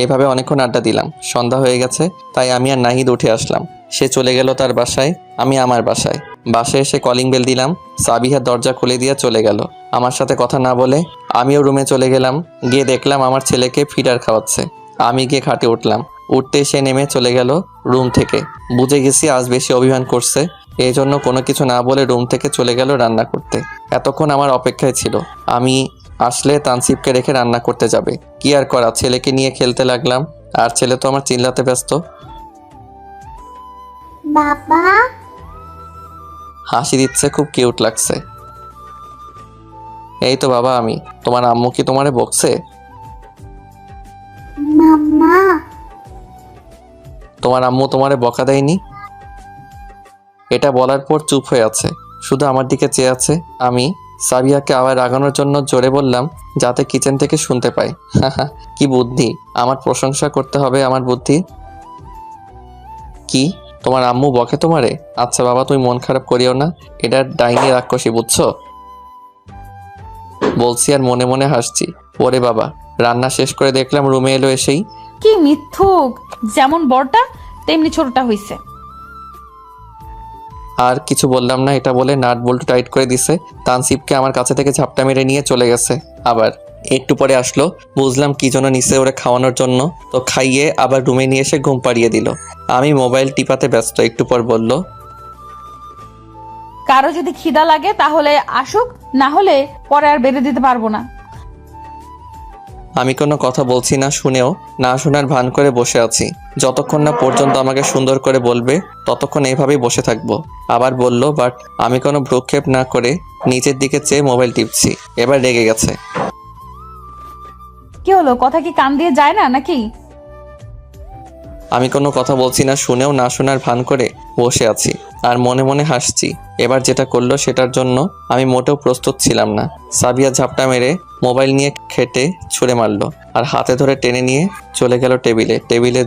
এইভাবে অনেকক্ষণ আড্ডা দিলাম, সন্ধ্যা হয়ে গেছে, তাই আমি আর নাহিদ উঠে আসলাম। সে চলে গেল তার বাসায়, আমি আমার বাসায়। বাসায় এসে কলিং বেল দিলাম, সাবিহা দরজা খুলে দিয়ে চলে গেল। আমার সাথে কথা না বলে আমিও রুমে চলে গেলাম। গিয়ে দেখলাম আমার ছেলেকে ফিডার খাওয়াচ্ছে। আমি গিয়ে খাটে উঠলাম, উঠতে সে নেমে চলে গেল রুম থেকে। বুঝে গেছি আজ বেশি অভিমান করছে, এই জন্য কোনো কিছু না বলে রুম থেকে চলে গেল রান্না করতে। এতক্ষণ আমার অপেক্ষায় ছিল, আমি আসলে তানসিবকে রেখে রান্না করতে যাবে। কি আর করা, ছেলেকে নিয়ে খেলতে লাগলাম, আর ছেলে তো আমার চিল্লাতে ব্যস্ত। বাবা, হাসি দিচ্ছে, খুব কিউট লাগছে। এই তো বাবা আমি। তোমার আম্মু কি তোমারে বকছে? মাম্মা, তোমার আম্মু তোমারে বকা দেয়নি? এটা বলার পর চুপ হয়ে আছে, শুধু আমার দিকে চেয়ে আছে। আমি সাবিয়াকে আবার রাগানোর জন্য জোরে বললাম, যাতে কিচেন থেকে শুনতে পাই। কি বুদ্ধি, আমার প্রশংসা করতে হবে আমার বুদ্ধি। কি, তোমার আম্মু বকে তোমারে? আচ্ছা বাবা, তুমি মন খারাপ করিও না, এটা ডাইনি রাক্ষসী, বুঝছো? বলছি আর মনে মনে হাসছি। ওরে বাবা, রান্না শেষ করে দেখলাম রুমে এলো এসেই। কি মিথ্যুক, যেমন বড়টা তেমনি ছোটটা হইছে। আর কিছু বললাম না, এটা বলে নাট বল্টু টাইট করে দিছে। তানসিবকে আমার কাছে থেকে ঝাপটা মেরে নিয়ে চলে গেছে। আবার একটু পরে আসলো, বুঝলাম কি জন্য নিচে ওরে খাওয়ানোর জন্য, তো খাইয়ে আবার রুমে নিয়ে এসে ঘুম পাড়িয়ে দিল। আমি মোবাইল টিপাতে ব্যস্ত, একটু পর বলল, কারো যদি খিদা লাগে তাহলে আসুক, না হলে পরে আর বেড়ে দিতে পারবো না। আমি কোনো কথা বলছি না, শুনেও না শোনার ভান করে বসে আছি। যতক্ষণ না পর্যন্ত আমাকে সুন্দর করে বলবে ততক্ষণ এইভাবেই বসে থাকবো। আবার বলল, বাট আমি কোনো ভ্রুক্ষেপ না করে নিচের দিকে চেয়ে মোবাইল টিপছি। এবার রেগে গেছে। কি হলো, কথা কি কান দিয়ে যায় না নাকি? আমি কোনো কথা বলছি না, শুনেও না শোনার ভান করে বসে আছি আর মনে মনে হাসছি। এবার যেটা করলো সেটার জন্য আমি মোটেও প্রস্তুত ছিলাম না। সাবিয়া ঝাপটা মেরে মোবাইল নিয়ে খেটে ছুঁড়ে মারলো আর হাতে ধরে টেনে নিয়ে চলে গেল টেবিলে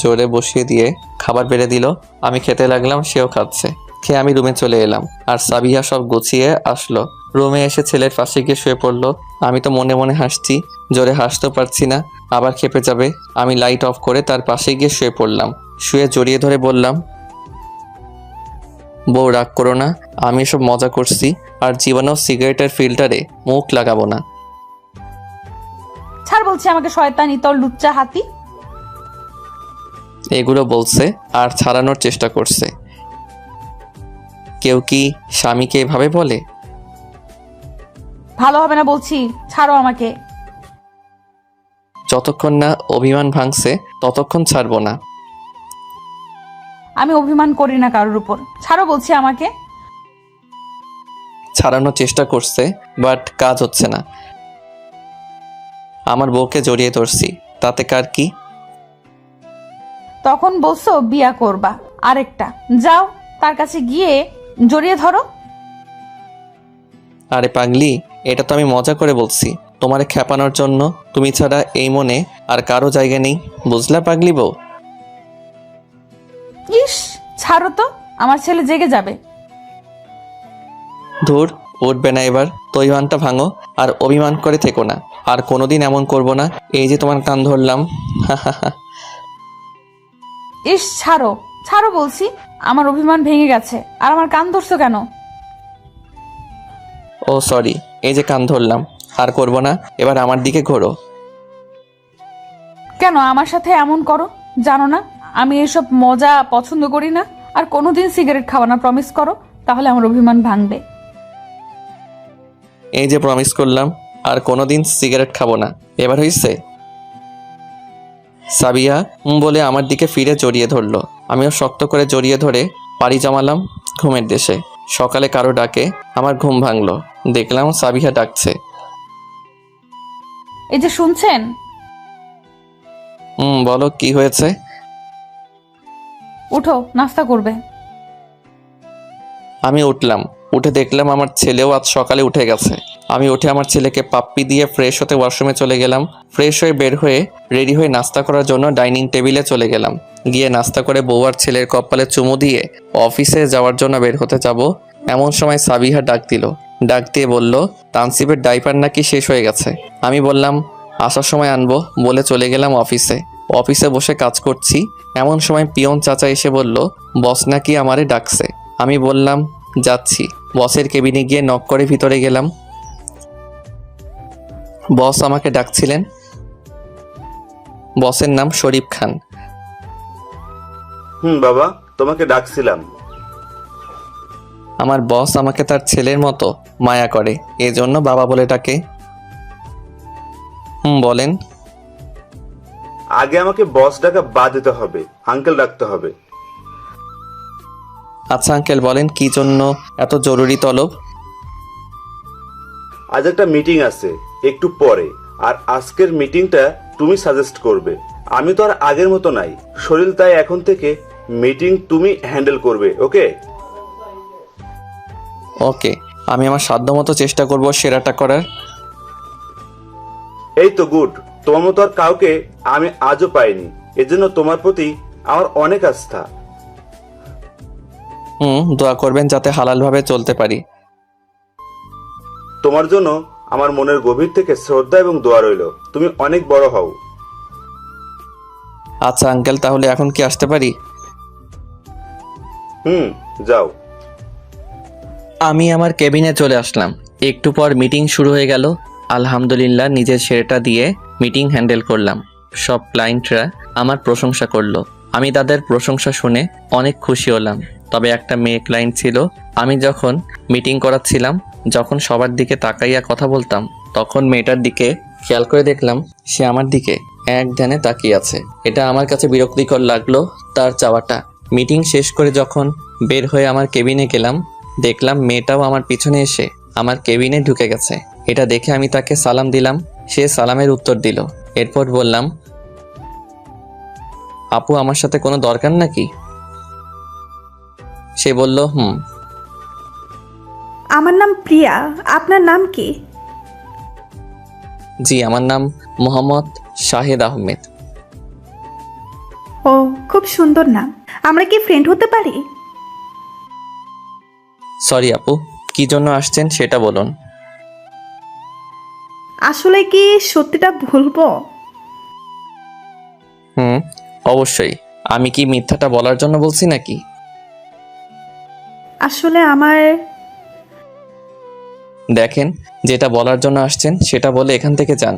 জোরে বসিয়ে দিয়ে খাবার বেড়ে দিল। আমি খেতে লাগলাম, সেও খাচ্ছে। খেয়ে আমি রুমে চলে এলাম আর সাবিয়া সব গুছিয়ে আসলো। রুমে এসে ছেলের পাশে গিয়ে শুয়ে পড়লো। আমি তো মনে মনে হাসছি, জোরে হাসতেও পারছি না, আবার খেপে যাবে। আমি লাইট অফ করে তার পাশে গিয়ে শুয়ে পড়লাম। শুয়ে জড়িয়ে ধরে বললাম, বউ রাগ করো না, আমি এসব মজা করছি, আর জীবনেও সিগারেটের ফিল্টারে মুখ লাগাবো না। ছাড় বলছি আমাকে, শয়তানি তোর লুচ্চা হাতি। এগুলো বলছে আর ছাড়ানোর চেষ্টা করছে। কেউ কি স্বামীকে এভাবে বলে? ভালো হবে না বলছি, ছাড়ো আমাকে। যতক্ষণ না অভিমান ভাঙছে ততক্ষণ ছাড়বো না। আমি অভিমান করি না কারোর উপর, ছাড়ো বলছি আমাকে। ছাড়ানোর চেষ্টা করছে, বাট কাজ হচ্ছে না। আমার বউকে জড়িয়ে ধরছি, তাতে কার কি? তখন বলছো বিয়া করবা, আরেকটা যাও তার কাছে গিয়ে জড়িয়ে ধরো। আরে পাগলি, এটা তো আমি মজা করে বলছি, তোমারে খেপানোর জন্য। তুমি ছাড়া এই মনে আর কারো জায়গা নেই, বুঝলা পাগলি বউ? ইস, ছাড়ো তো, আমার ছেলে জেগে যাবে। ধুর, উঠবে না এবার। তো অভিমানটা ভাঙো আর অভিমান করে থেকো না। আর কোনোদিন এমন করবো না। এই যে তোমার কান ধরলাম। ইস, ছাড়ো ছাড়ো বলছি, আমার অভিমান ভেঙে গেছে আর আমার কান ধরছো কেন? ও সরি, এই যে কান ধরলাম, আর করবো না। এবার আমার দিকে ঘোরো। কেন আমার সাথে এমন করো? জানো না আমি এসব মজা পছন্দ করি না। আর কোনোদিন সিগারেট খাওয়া না, প্রমিস করো, তাহলে আমার অভিমান ভাঙবে। এই যে প্রমিস করলাম, আর কোনোদিন সিগারেট খাবো না। এবার হইছে? সাবিয়া বলে আমার দিকে ফিরে জড়িয়ে ধরলো। আমিও শক্ত করে জড়িয়ে ধরে পাড়ি জমালাম ঘুমের দেশে। সকালে কারো ডাকে আমার ঘুম ভাঙলো। দেখলাম সাবিহা ডাকছে। এই যে শুনছেন, বলো কি হয়েছে? উঠো, নাস্তা করবে। আমি উঠলাম। উঠে দেখলাম আমার ছেলেও আজ সকালে উঠে গেছে। আমি উঠে আমার ছেলেকে পাপ্পি দিয়ে ফ্রেশ হতে ওয়াশরুমে চলে গেলাম। ফ্রেশ হয়ে বের হয়ে রেডি হয়ে নাস্তা করার জন্য ডাইনিং টেবিলে চলে গেলাম। গিয়ে নাস্তা করে বউ আর ছেলের কপালে চুমু দিয়ে অফিসে যাওয়ার জন্য বের হতে যাব, এমন সময় সাবিহা ডাক দিল। ডাক দিয়ে বলল তানসিবের ডাইপার নাকি শেষ হয়ে গেছে। আমি বললাম আসার সময় আনবো বলে চলে গেলাম অফিসে। অফিসে বসে কাজ করছি, এমন সময় পিয়ন চাচা এসে বলল বস নাকি আমারে ডাকছে। আমি বললাম যাচ্ছি। বসের কেবিনে গিয়ে নক করে ভিতরে গেলাম। বস আমাকে ডাকছিলেন। বসের নাম শরীফ খান। বাবা, তোমাকে ডাকছিলাম। আমার বস আমাকে তার ছেলের মতো মায়া করে, এজন্য বাবা বলে ডাকে। বলেন। আগে আমাকে বস ডাকা বাদ দিতে হবে, আঙ্কেল ডাকতে হবে। আচ্ছা আঙ্কেল বলেন কি জন্য এত জরুরি তলব? আজ একটা মিটিং আছে একটু পরে, আর আজকের মিটিংটা তুমি সাজেস্ট করবে। আমি তো আর আগের মতো নাই শরীর, তাই এখন থেকে মিটিং তুমি হ্যান্ডেল করবে। ওকে? ওকে, আমি আমার সাধ্যমতো চেষ্টা করব সেরাটা করার। এই তো গুড। তোমার মতো আর কাউকে আমি আজও পাইনি, এজন্য তোমার প্রতি আমার অনেক আস্থা। দোয়া করবেন যাতে হালালভাবে চলতে পারি। তোমার জন্য আমার মনের গভীর থেকে শ্রদ্ধা এবং দোয়া রইল। তুমি অনেক বড় হও। আচ্ছা আঙ্কেল, তাহলে এখন কি আসতে পারি? যাও। আমি আমার কেবিনে চলে আসলাম। একটু পর মিটিং শুরু হয়ে গেল। আলহামদুলিল্লাহ নিজের সেরাটা দিয়ে মিটিং হ্যান্ডেল করলাম। সব ক্লায়েন্টরা আমার প্রশংসা করলো। আমি তাদের প্রশংসা শুনে অনেক খুশি হলাম। তবে একটা মেয়ে ক্লায়েন্ট ছিল। আমি যখন মিটিং করাচ্ছিলাম, যখন সবার দিকে তাকাইয়া কথা বলতাম, তখন মেয়েটার দিকে খেয়াল করে দেখলাম সে আমার দিকে এক ধ্যানে তাকিয়ে আছে। এটা আমার কাছে বিরক্তিকর লাগলো, তার চাওয়াটা। মিটিং শেষ করে যখন বের হয়ে আমার কেবিনে গেলাম, দেখলাম মেয়েটাও আমার পিছনে এসে আমার কেবিনে ঢুকে গেছে। এটা দেখে আমি তাকে সালাম দিলাম। সে সালামের উত্তর দিল। এরপর বললাম আপু আমার সাথে কোনো দরকার নাকি? সে বলল আমার নাম প্রিয়া, আপনার নাম কি? জি, আমার নাম মোহাম্মদ শাহেদ আহমেদ। ও, খুব সুন্দর নাম। আমরা কি ফ্রেন্ড হতে পারি? সরি আপু, কি জন্য আসছেন সেটা বলুন। আসলে কি সত্যিটা বলবো? অবশ্যই। আমি কি মিথ্যাটা বলার জন্য বলছি নাকি? আসলে আমার দেখেন, যেটা বলার জন্য আসছেন সেটা বলে এখান থেকে যান।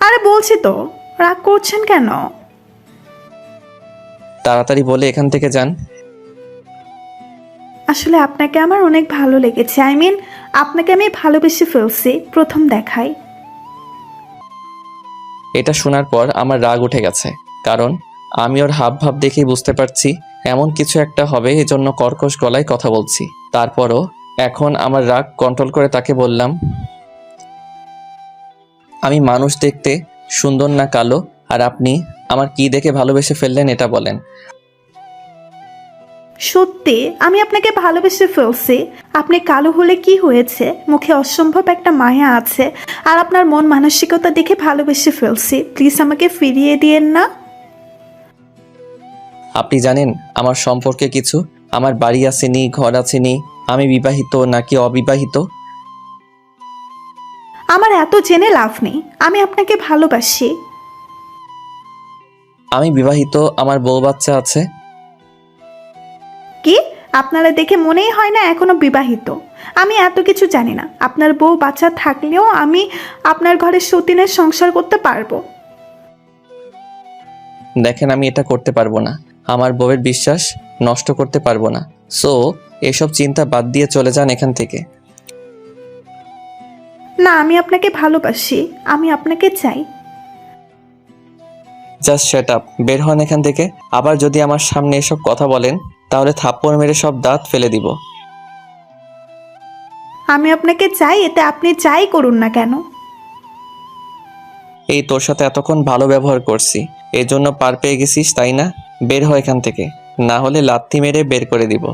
আরে বলছি তো, রাগ করছেন কেন? তাড়াতাড়ি বলে এখান থেকে যান। আসলে আপনাকে আমার অনেক ভালো লেগেছে। আপনাকে আমি ভালোবেসে ফেলছি প্রথম দেখায়। এটা শোনার পর আমার রাগ উঠে গেছে, কারণ আমি ওর হাব ভাব দেখেই বুঝতে পারছি এমন কিছু একটা হবে, এজন্য কর্কশ গলায় কথা বলছি। তারপরও এখন আমার রাগ কন্ট্রোল করে তাকে বললাম আমি মানুষ দেখতে সুন্দর না কালো? আর আপনি আমার কি দেখে ভালোবেসে ফেললেন এটা বলেন। সত্যি আমি আপনাকে ভালোবেসে ফেলছি। আপনি কালো হলে কি হয়েছে, মুখে অসম্ভব একটা মায়া আছে, আর আপনার মন মানসিকতা দেখে ভালোবেসে ফেলছি। প্লিজ আমাকে ফিরিয়ে দিয়েন না। আপনি জানেন আমার সম্পর্কে কিছু? আমার বাড়ি আসেনি, ঘর আসেনি, আমি বিবাহিত নাকি অবিবাহিত? আমার এত জেনে লাভ নেই, আমি আপনাকে ভালোবাসি। আমি বিবাহিত, আমার বউ বাচ্চা আছে। কি? আপনারা দেখে মনেই হয় না এখনো বিবাহিত। আমি এত কিছু জানি না। আপনার বউ বাচ্চা থাকলেও আমি আপনার ঘরে সতীনের সংসার করতে পারবো। দেখেন, আমি এটা করতে পারবো না। আমার বউয়ের বিশ্বাস নষ্ট করতে পারবো না। সো এসব চিন্তা বাদ দিয়ে চলে যান এখান থেকে। না, আমি আপনাকে ভালোবাসি, আমি আপনাকে চাই। জাস্ট শাট আপ, বের হন এখান থেকে। আবার যদি আমার সামনে এসব কথা বলেন তাহলে থাপ্পড় মেরে সব দাঁত ফেলে দিব। আমি আপনাকে চাই, এতে আপনি যাই করুন না কেন। এই তোর সাথে এতক্ষণ ভালো ব্যবহার করছি, এর জন্য পার পেয়ে গেছিস তাই না? বের হয় এখান থেকে, না হলে লাথি মেরে বের করে দিব।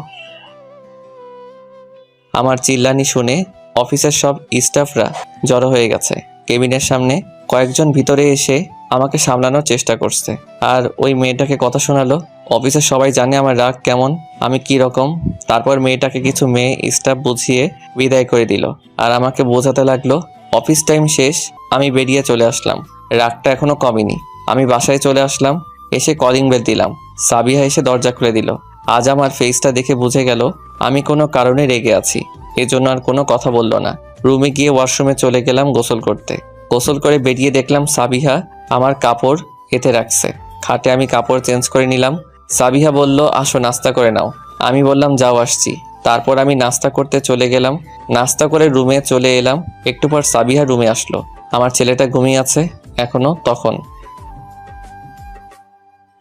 আমার চিল্লানি শুনে অফিসের সব স্টাফরা জড়ো হয়ে গেছে। কেবিনের সামনে কয়েকজন ভিতরে এসে আমাকে সামলানোর চেষ্টা করছে, আর ওই মেয়েটাকে কথা শোনালো। অফিসের সবাই জানে আমার রাগ কেমন, আমি কি রকম। তারপর মেয়েটাকে কিছু মেয়ে স্টাফ বুঝিয়ে বিদায় করে দিল, আর আমাকে বোঝাতে লাগলো। অফিস টাইম শেষ, আমি বেরিয়ে চলে আসলাম। রাগটা এখনো কমেনি। আমি বাসায় চলে আসলাম, এসে কলিং বেল দিলাম। সাবিহা এসে দরজা খুলে দিল। আজ আমার ফেসটা দেখে বুঝে গেল আমি কোনো কারণে রেগে আছি, এজন্য আর কোনো কথা বলল না। রুমে গিয়ে ওয়াশরুমে চলে গেলাম গোসল করতে। গোসল করে বেরিয়ে দেখলাম সাবিহা আমার কাপড় এতে রাখছে। খাটে আমি কাপড় চেঞ্জ করে নিলাম। সাবিহা বলল, আসো নাস্তা করে নাও। আমি বললাম, যাও আসছি। তারপর আমি নাস্তা করতে চলে গেলাম। নাস্তা করে রুমে চলে এলাম। একটু পর সাবিহা রুমে আসলো। আমার ছেলেটা ঘুমিয়ে আছে এখনো। তখন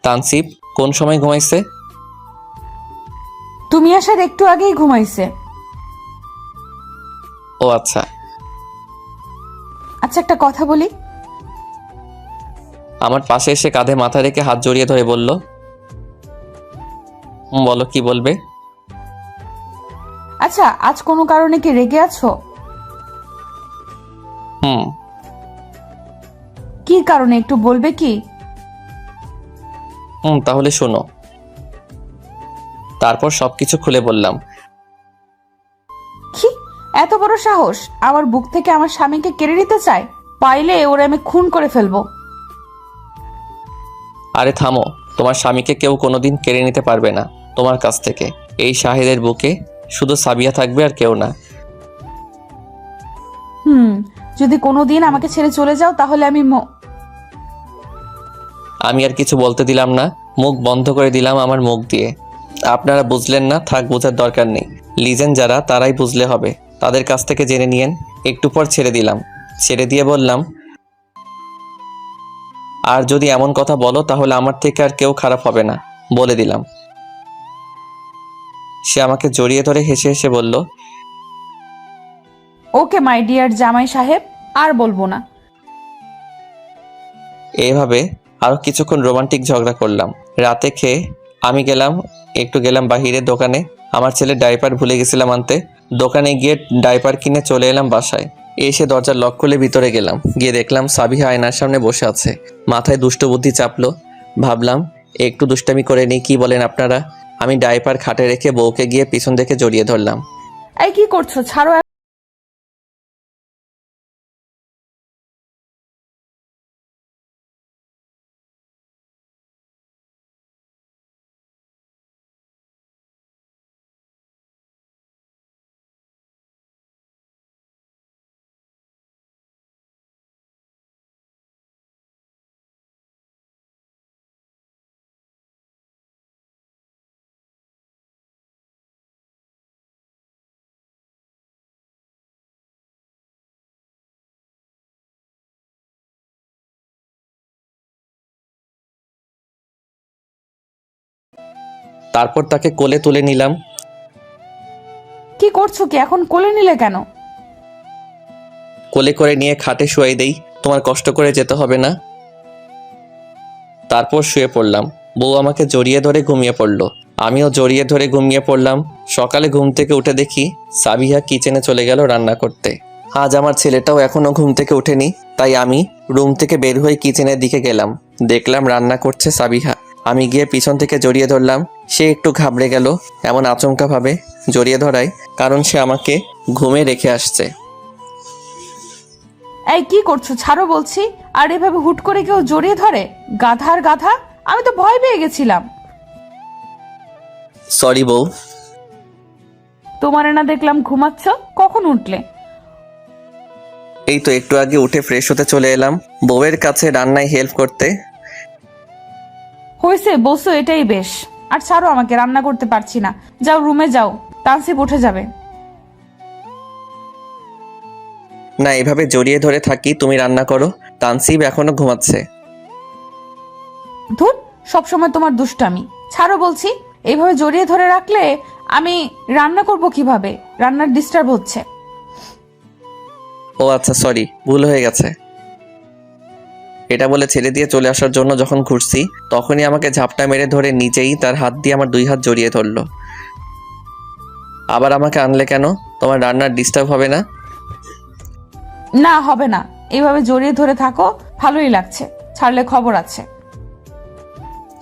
তানসিব কোন সময় ঘুমাইছে? তুমি আসার একটু আগেই ঘুমাইছে। ও আচ্ছা। আচ্ছা, একটা কথা বলি। আমার পাশে এসে কাঁধে মাথা রেখে হাত জড়িয়ে ধরে বলল, বলো কি বলবে। আচ্ছা, আজ কোনো কারণে কি রেগে আছো? হুম। কি কারণে একটু বলবে কি? তাহলে শোনো। তারপর সবকিছু খুলে বললাম। কি এত বড় সাহস, আমার বুক থেকে আমার স্বামীকে কেড়ে নিতে চায়? পাইলে ওরে আমি খুন করে ফেলবো। আরে থামো, তোমার স্বামীকে কেউ কোনোদিন কেড়ে নিতে পারবে না তোমার কাছ থেকে। এই শাহিদের বুকে শুধু সাবিয়া থাকবে আর কেউ না। যদি কোনোদিন আমাকে ছেড়ে চলে যাও তাহলে আমি আর কিছু বলতে দিলাম না, মুখ বন্ধ করে দিলাম আমার মুখ দিয়ে। আপনারা বুঝলেন না, থাক, বোঝার দরকার নেই। লিজেন যারা তারাই বুঝলে হবে, তাদের কাছ থেকে জেনে নিয়েন। একটু পর ছেড়ে দিলাম। ছেড়ে দিয়ে বললাম, আর যদি এমন কথা বলো তাহলে আমার থেকে আর কেউ খারাপ হবে না, বলে দিলাম। সে আমাকে জড়িয়ে ধরে হেসে হেসে বলল, ওকে মাই ডিয়ার জামাই সাহেব, আর বলবো না। এইভাবে আরো কিছুক্ষণ রোমান্টিক ঝগড়া করলাম। রাতে খেয়ে আমি গেলাম বাহিরের দোকানে। আমার ছেলে ডাইপার ভুলে গেছিলাম আনতে। দোকানে গিয়ে ডাইপার কিনে চলে এলাম বাসায়। এসে দরজার লক খুলে ভিতরে গেলাম। গিয়ে দেখলাম সাবিহা আয়নার সামনে বসে আছে। মাথায় দুষ্ট বুদ্ধি চাপলো। ভাবলাম একটু দুষ্টামি করে নিই, কি বলেন আপনারা? আমি ডাইপার খাটে রেখে বউকে গিয়ে পিছন থেকে জড়িয়ে ধরলাম। এই কি করছো, ছাড়ো। তারপর তাকে কোলে তুলে নিলাম। কি করছো কি এখন? কোলে নিলে কেন? কোলে করে নিয়ে খাটে শুয়াই দেই, তোমার কষ্ট করে যেতে হবে না। তারপর শুয়ে পড়লাম। বউ আমাকে জড়িয়ে ধরে ঘুমিয়ে পড়লো, আমিও জড়িয়ে ধরে ঘুমিয়ে পড়লাম। সকালে ঘুম থেকে উঠে দেখি সাবিহা কিচেনে চলে গেল রান্না করতে। আজ আমার ছেলেটাও এখনো ঘুম থেকে ওঠেনি, তাই আমি রুম থেকে বের হয়ে কিচেনের দিকে গেলাম। দেখলাম রান্না করছে সাবিহা। আমি গিয়ে পিছন থেকে জড়িয়ে ধরলাম। সে একটু ঘাবড়ে গেল, এমন আচমকা ভাবে জড়িয়ে ধরায় কারণ সে আমাকে ঘুমে রেখে আসছে। এই কি করছো, ছাড়ো বলছি। আর এভাবে হুট করে কেউ জড়িয়ে ধরে? গাধার গাধা, আমি তো ভয় পেয়ে গেছিলাম। সরি বউ। তোমারে না দেখলাম ঘুমাচ্ছ, কখন উঠলে? এই তো একটু আগে উঠে ফ্রেশ হতে চলে এলাম বউয়ের কাছে রান্নায় হেল্প করতে। হয়েছে বসো, এটাই বেশ। আর ছাড়ো আমাকে, রান্না করতে পারছি না। যাও রুমে যাও, তানসিব উঠে যাবে। না, এভাবে জড়িয়ে ধরে থাকি, তুমি রান্না করো। তানসিব এখনো ঘুমাচ্ছে। ধুর, সবসময় তোমার দুষ্টামি। ছাড়ো বলছি। এইভাবে জড়িয়ে ধরে রাখলে আমি রান্না করব কিভাবে? রান্নার ডিস্টার্ব হচ্ছে। ও আচ্ছা, সরি, ভুল হয়ে গেছে। এটা বলে ছেড়ে দিয়ে চলে আসার জন্য যখন ঘুরছি, তখনই আমাকে ঝাপটা মেরে ধরে নিচেই তার হাত দিয়ে আমার 2 হাত জড়িয়ে ধরলো। আবার আমাকে আনলে কেন? তোমার রান্নার ডিস্টার্ব হবে না? না, হবে না। এইভাবে জড়িয়ে ধরে থাকো, ভালোই লাগছে। ছাড়লে খবর আছে।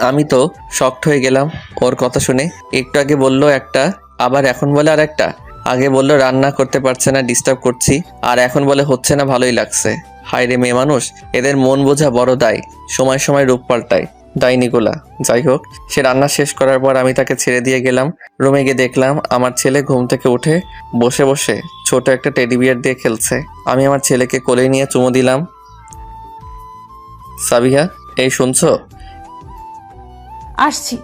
আমি তো শকড হয়ে গেলাম ওর কথা শুনে। একটু আগে বললো একটা, আবার এখন বলে আর একটা। আগে বললো রান্না করতে পারছে না, ডিস্টার্ব করছি, আর এখন বলে হচ্ছে না, ভালোই লাগছে। হায় রে মেয়ে মানুষ, এদের মন বোঝা বড় দায়। সময় সময় রূপ পাল্টায় ডাইনিগুলা। যাই হোক, সে রান্না শেষ করার পর আমি তাকে ছেড়ে দিয়ে গেলাম। রুমে গিয়ে দেখলাম আমার ছেলে ঘুম থেকে উঠে বসে বসে ছোট একটা টেডি বিয়ার দিয়ে খেলছে। আমি আমার ছেলেকে কোলে নিয়ে চুমু দিলাম। সাবিহা, এই শুনছো? আসছি।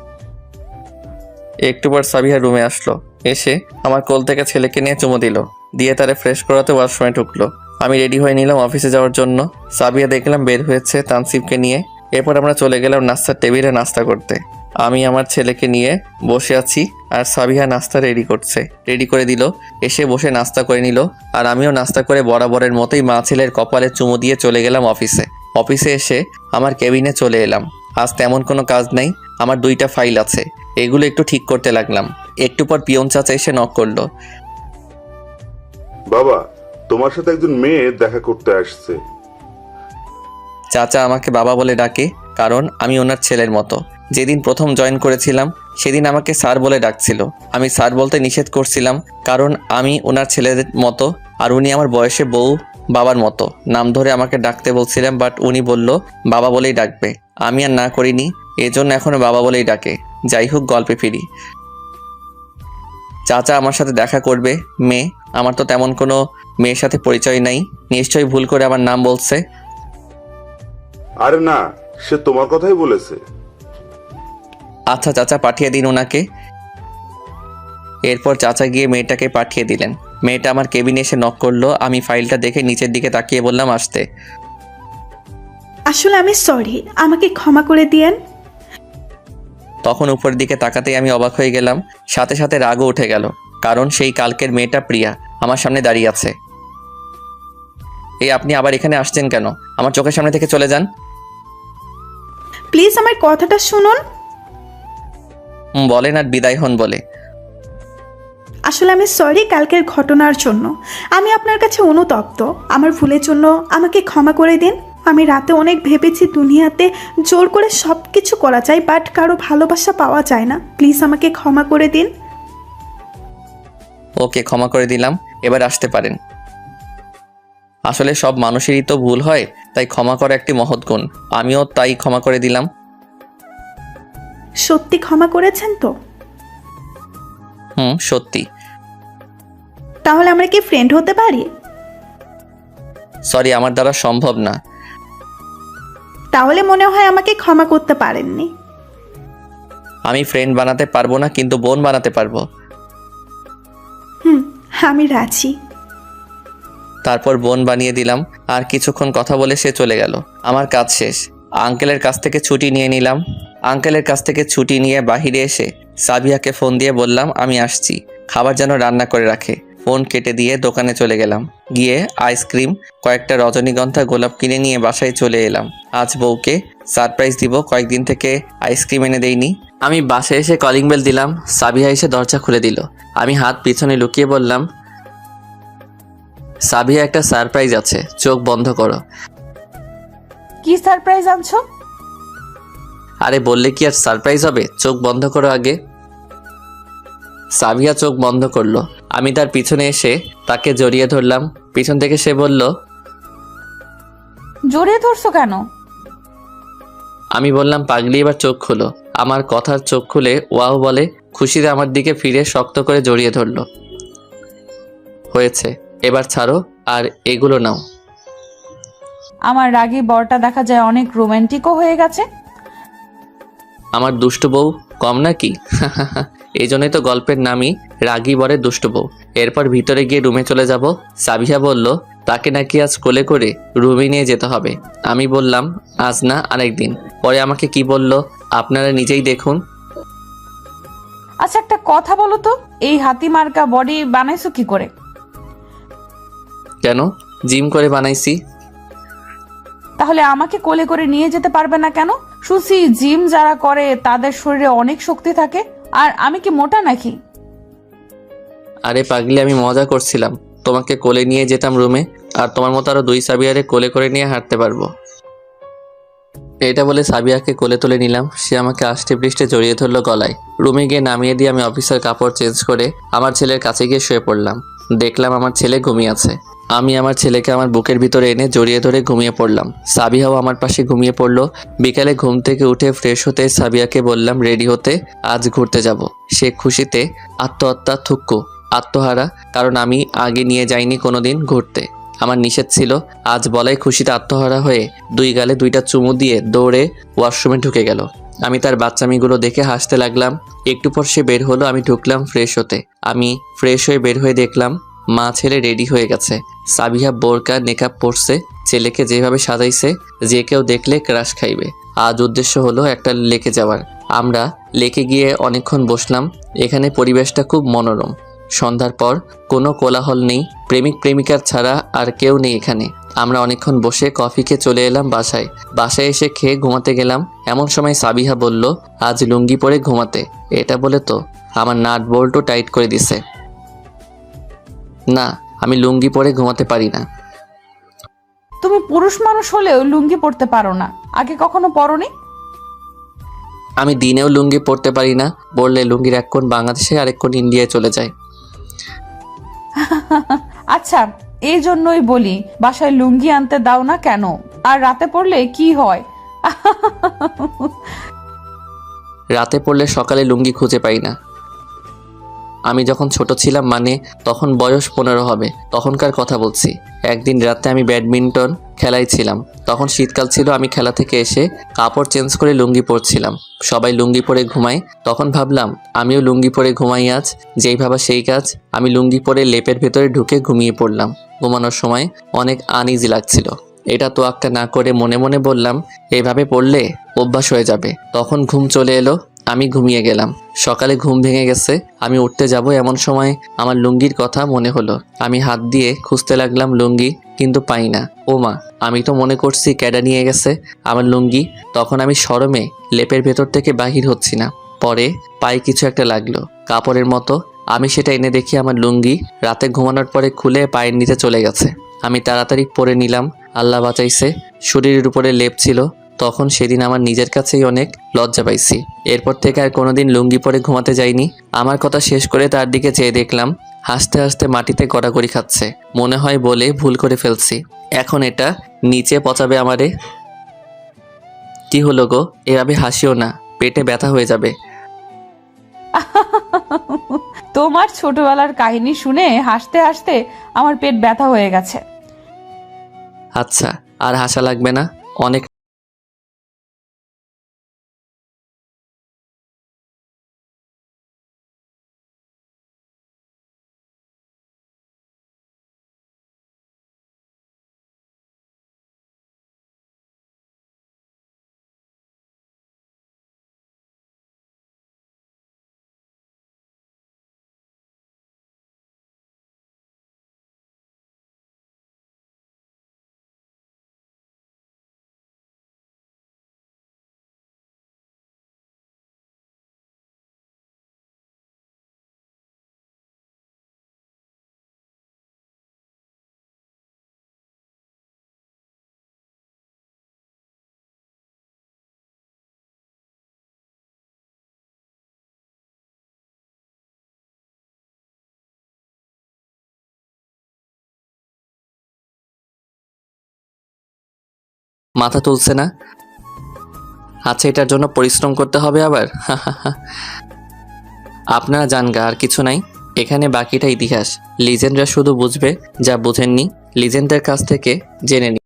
একটু পর সাবিহা রুমে আসলো। এসে আমার কোল থেকে ছেলেকে নিয়ে চুমু দিল, দিয়ে তারে ফ্রেশ করাতে ওয়াশরুমে ঢুকলো। আমি রেডি হয়ে নিলাম অফিসে যাওয়ার জন্য। সাবিহা দেখলাম বের হয়েছে তানসিবকে নিয়ে। এরপর আমরা চলে গেলাম নাস্তার টেবিলে নাস্তা করতে। আমি আমার ছেলেকে নিয়ে বসে আছি আর সাবিহা নাস্তা রেডি করে দিল। এসে বসে নাস্তা করে নিল, আর আমিও নাস্তা করে বরাবরের মতোই মা ছেলের কপালে চুমু দিয়ে চলে গেলাম অফিসে। অফিসে এসে আমার কেবিনে চলে এলাম। আজ তেমন কোনো কাজ নেই, আমার 2টা ফাইল আছে, এগুলো একটু ঠিক করতে লাগলাম। একটু পর পিয়ন চাচা এসে নক করলো। বাবা, তোমার সাথে একজন মেয়ে দেখা করতে আসছে। চাচা আমাকে বাবা বলে ডাকে, কারণ আমি ওনার ছেলের মতো। যেদিন প্রথম জয়েন করেছিলাম সেদিন আমাকে স্যার বলে ডাকছিল। আমি স্যার বলতে নিষেধ করছিলাম, কারণ আমি ওনার ছেলের মতো, আর উনি আমার বয়সে বউ বাবার মতো। নাম ধরে আমাকে ডাকতে বলছিলাম, বাট উনি বলল বাবা বলেই ডাকবে। আমি আর না করিনি, এজন্য এখনো বাবা বলেই ডাকে। যাই হোক, গল্পে ফিরি। চাচা আমার সাথে দেখা করবে মেয়ে। আমার তো তেমন কোনো মেয়ের সাথে পরিচয় নাই, নিশ্চয়ই ভুল করে আমার নাম বলছে। আরে না, সে তোমার কথাই বলেছে। আচ্ছা চাচা, পাঠিয়ে দিন ওনাকে। এরপর চাচা গিয়ে মেয়েটাকে পাঠিয়ে দিলেন। মেয়েটা আমার কেবিনে এসে নক করলো। আমি ফাইলটা দেখে নিচের দিকে তাকিয়ে বললাম আসতে। আসলে আমি সরি, আমাকে ক্ষমা করে দিয়েন। তখন উপরের দিকে তাকাতেই আমি অবাক হয়ে গেলাম, সাথে সাথে রাগও উঠে গেল, কারণ সেই কালকের মেয়েটা প্রিয়া আমার সামনে দাঁড়িয়ে আছে। এই আপনি আবার এখানে আসছেন কেন? আমার চোখের সামনে থেকে চলে যান। প্লিজ আমার কথাটা শুনুন। বলেন আর বিদায় হন বলে। আসলে আমি সরি কালকের ঘটনার জন্য। আমি আপনার কাছে অনুতপ্ত। আমার ভুলের জন্য আমাকে ক্ষমা করে দিন। আমি রাতে অনেক ভেবেছি দুনিয়াতে জোর করে সব কিছু করা যায়, বাট কারো ভালোবাসা পাওয়া যায় না। প্লিজ আমাকে ক্ষমা করে দিন। ওকে, ক্ষমা করে দিলাম, এবার আসতে পারেন। আসলে সব মানুষেরই তো ভুল হয়, তাই ক্ষমা করা একটি মহৎ গুণ। আমিও তাই ক্ষমা করে দিলাম। সত্যি ক্ষমা করেছেন তো? সত্যি। তাহলে আমরা কি ফ্রেন্ড হতে পারি? সরি, আমার দ্বারা সম্ভব না। তাহলে মনে হয় আমাকে ক্ষমা করতে পারেননি। আমি ফ্রেন্ড বানাতে পারবো না, কিন্তু বোন বানাতে পারবো। আমি রাজি। তারপর বোন বানিয়ে দিলাম, আর কিছুক্ষণ কথা বলে সে চলে গেল। আমার কাজ শেষ। আঙ্কেলের কাছ থেকে ছুটি নিয়ে নিলাম। আঙ্কেলের কাছ থেকে ছুটি নিয়ে বাহিরে এসে সাবিয়াকে ফোন দিয়ে বললাম আমি আসছি, খাবার যেন রান্না করে রাখে। ফোন কেটে দিয়ে দোকানে চলে গেলাম। গিয়ে আইসক্রিম, কয়েকটা রজনীগন্ধা গোলাপ কিনে নিয়ে বাসায় চলে এলাম। আজ বউকে সারপ্রাইজ দিব, কয়েকদিন থেকে আইসক্রিম এনে দেইনি। আমি বাসায় এসে কলিং বেল দিলাম। সাবিয়া এসে দরজা খুলে দিল। আমি হাত পিছনে লুকিয়ে বললাম, সাবিয়া, একটা সারপ্রাইজ আছে, চোখ বন্ধ করো। কি সারপ্রাইজ আনছো? আরে বললে কি আর সারপ্রাইজ হবে? চোখ বন্ধ করো আগে। সাবিয়া চোখ বন্ধ করলো। আমি তার পিছনে এসে তাকে জড়িয়ে ধরলাম। পিছন থেকে সে বলল, জড়িয়ে ধরছো কেন? আমি বললাম পাগলি, এবার চোখ খুলো। আমার কথার চোখ খুলে ওয়াও বলে খুশিতে আমার দিকে ফিরে শক্ত করে জড়িয়ে ধরলো। হয়েছে, এবার ছাড়ো আর এগুলো নাও। আমার রাগী বরটা দেখা যায় অনেক রোমান্টিকও হয়ে গেছে। আমার দুষ্টু বউ কম নাকি? এই জন্যই তো গল্পের নামই রাগী বরের দুষ্টু বউ। এরপর ভিতরে গিয়ে রুমে চলে যাব। সাবিহা বলল, তাকে নাকি আজ কোলে করে রুমে নিয়ে যেতে হবে। আমি বললাম আজ না, আরেকদিন। পরে আমাকে কি বলল আপনারা নিজেই দেখুন। আচ্ছা একটা কথা বলো তো, এই হাতি মার্কা বডি বানাইছো কি করে? কেন? জিম করে বানাইছি। তাহলে আমাকে কোলে করে নিয়ে যেতে পারবে না কেন? শুনছি জিম যারা করে তাদের শরীরে অনেক শক্তি থাকে। আর আমি কি মোটা নাকি? আরে পাগলি, আমি মজা করছিলাম। তোমাকে কোলে নিয়ে যেতাম রুমে, আর তোমার মতো আরো 2 সাবিয়ারে কোলে করে নিয়ে হাঁটতে পারবো। এটা বলে সাবিয়াকে কোলে তুলে নিলাম। সে আমাকে আষ্টে পৃষ্ঠে জড়িয়ে ধরলো গলায়। রুমে গিয়ে নামিয়ে দিয়ে আমি অফিসের কাপড় চেঞ্জ করে আমার ছেলের কাছে গিয়ে শুয়ে পড়লাম। দেখলাম আমার ছেলে ঘুমিয়ে আছে। আমি আমার ছেলেকে আমার বুকের ভিতরে এনে জড়িয়ে ধরে ঘুমিয়ে পড়লাম। সাবিয়াও আমার পাশে ঘুমিয়ে পড়লো। বিকালে ঘুম থেকে উঠে ফ্রেশ হতে সাবিয়াকে বললাম রেডি হতে, আজ ঘুরতে যাব। সে খুশিতে আত্মহত্যা থুক্কু আত্মহারা, কারণ আমি আগে নিয়ে যাইনি কোনোদিন ঘুরতে। আমার নিষেধ ছিল। আজ বলাই খুশিতে আত্মহারা হয়ে 2 গালে 2টা চুমু দিয়ে দৌড়ে ওয়াশরুমে ঢুকে গেল। আমি তার বাচ্চামিগুলো দেখে হাসতে লাগলাম। একটু পর সে বের হলো, আমি ঢুকলাম ফ্রেশ হতে। আমি ফ্রেশ হয়ে বের হয়ে দেখলাম মা ছেলে রেডি হয়ে গেছে। সাবিহা বোরকা নেকাব পরছে। ছেলেকে যেভাবে সাজাইছে যে কেউ দেখলে ক্রাশ খাইবে। আজ উদ্দেশ্য হলো একটা লেকে যাওয়ার। আমরা লেকে গিয়ে অনেকক্ষণ বসলাম। এখানে পরিবেশটা খুব মনোরম। সন্ধ্যার পর কোনো কোলাহল নেই, প্রেমিক প্রেমিকার ছাড়া আর কেউ নেই এখানে। আমরা অনেকক্ষণ বসে কফি খেয়ে চলে এলাম বাসায়। বাসায় এসে খেয়ে ঘুমাতে গেলাম। এমন সময় সাবিহা বলল আজ লুঙ্গি পরে ঘুমাতে। এটা বলে তো আমার নাট বোল্টও টাইট করে দিছে। না, আমি লুঙ্গি পরে ঘুমাতে পারি না। তুমি পুরুষ মানুষ হলেও লুঙ্গি পরতে পারো না, আগে কখনো পরনি? আমি দিনেও লুঙ্গি পরতে পারি না। বললে লুঙ্গির এক কোণ বাংলাদেশে আরেক কোণ ইন্ডিয়ায় চলে যায়। আচ্ছা, এই জন্যই বলি বাসায় লুঙ্গি আনতে দাও না কেন? আর রাতে পরলে কি হয়? রাতে পড়লে সকালে লুঙ্গি খুঁজে পাই না। আমি যখন ছোট ছিলাম, মানে তখন বয়স 15 হবে, তখনকার কথা বলছি। একদিন রাতে আমি ব্যাডমিন্টন খেলায় ছিলাম। তখন শীতকাল ছিল। আমি খেলা থেকে এসে কাপড় চেঞ্জ করে লুঙ্গি পরছিলাম। সবাই লুঙ্গি পরে ঘুমায়। তখন ভাবলাম আমিও লুঙ্গি পরে ঘুমাই আজ। যেই ভাবা সেই কাজ। আমি লুঙ্গি পরে লেপের ভেতরে ঢুকে ঘুমিয়ে পড়লাম। ঘুমানোর সময় অনেক আনইজি লাগছিল। এটা তোয়াক্কা না করে মনে মনে বললাম এইভাবে পড়লে অভ্যাস হয়ে যাবে। তখন ঘুম চলে এলো। আমি ঘুমিয়ে গেলাম। সকালে ঘুম ভেঙে গেছে। আমি উঠতে যাব এমন সময় আমার লুঙ্গির কথা মনে হলো। আমি হাত দিয়ে খুঁজতে লাগলাম লুঙ্গি, কিন্তু পাই না। ও মা, আমি তো মনে করছি ক্যাডা নিয়ে গেছে আমার লুঙ্গি। তখন আমি শরমে লেপের ভেতর থেকে বাহির হচ্ছি না। পরে পায়ে কিছু একটা লাগলো, কাপড়ের মতো। আমি সেটা এনে দেখি আমার লুঙ্গি রাতে ঘুমানোর পরে খুলে পায়ের নিচে চলে গেছে। আমি তাড়াতাড়ি পরে নিলাম। আল্লাহ বাঁচাইছে, শরীরের উপরে লেপ ছিল। তখন সেদিন আমার নিজের কাছেই অনেক লজ্জা পাইছি। এরপর থেকে আর কোনোদিন লুঙ্গি পরে ঘুমাতে যাইনি। আমার কথা শেষ করে তার দিকে চেয়ে দেখলাম হাসতে হাসতে মাটিতে গড়াগড়ি খাচ্ছে। মনে হয় বলে ভুল করে ফেলছি। এখন এটা নিচে পচাবে আমারে। কি হলো গো? এভাবে হাসিও না, পেটে ব্যথা হয়ে যাবে। তোমার ছোটবেলার কাহিনী শুনে হাসতে হাসতে আমার পেট ব্যথা হয়ে গেছে। আচ্ছা, আর হাসা লাগবে না। অনেক মাথা তুলছে না। আচ্ছা, এটার জন্য পরিশ্রম করতে হবে আবার। আপনারা জানগা, আর কিছু নাই এখানে। বাকিটা ইতিহাস। লিজেন্ডরা শুধু বুঝবে যা বুঝেননি। লিজেন্ডদের কাছ থেকে জেনে নিন।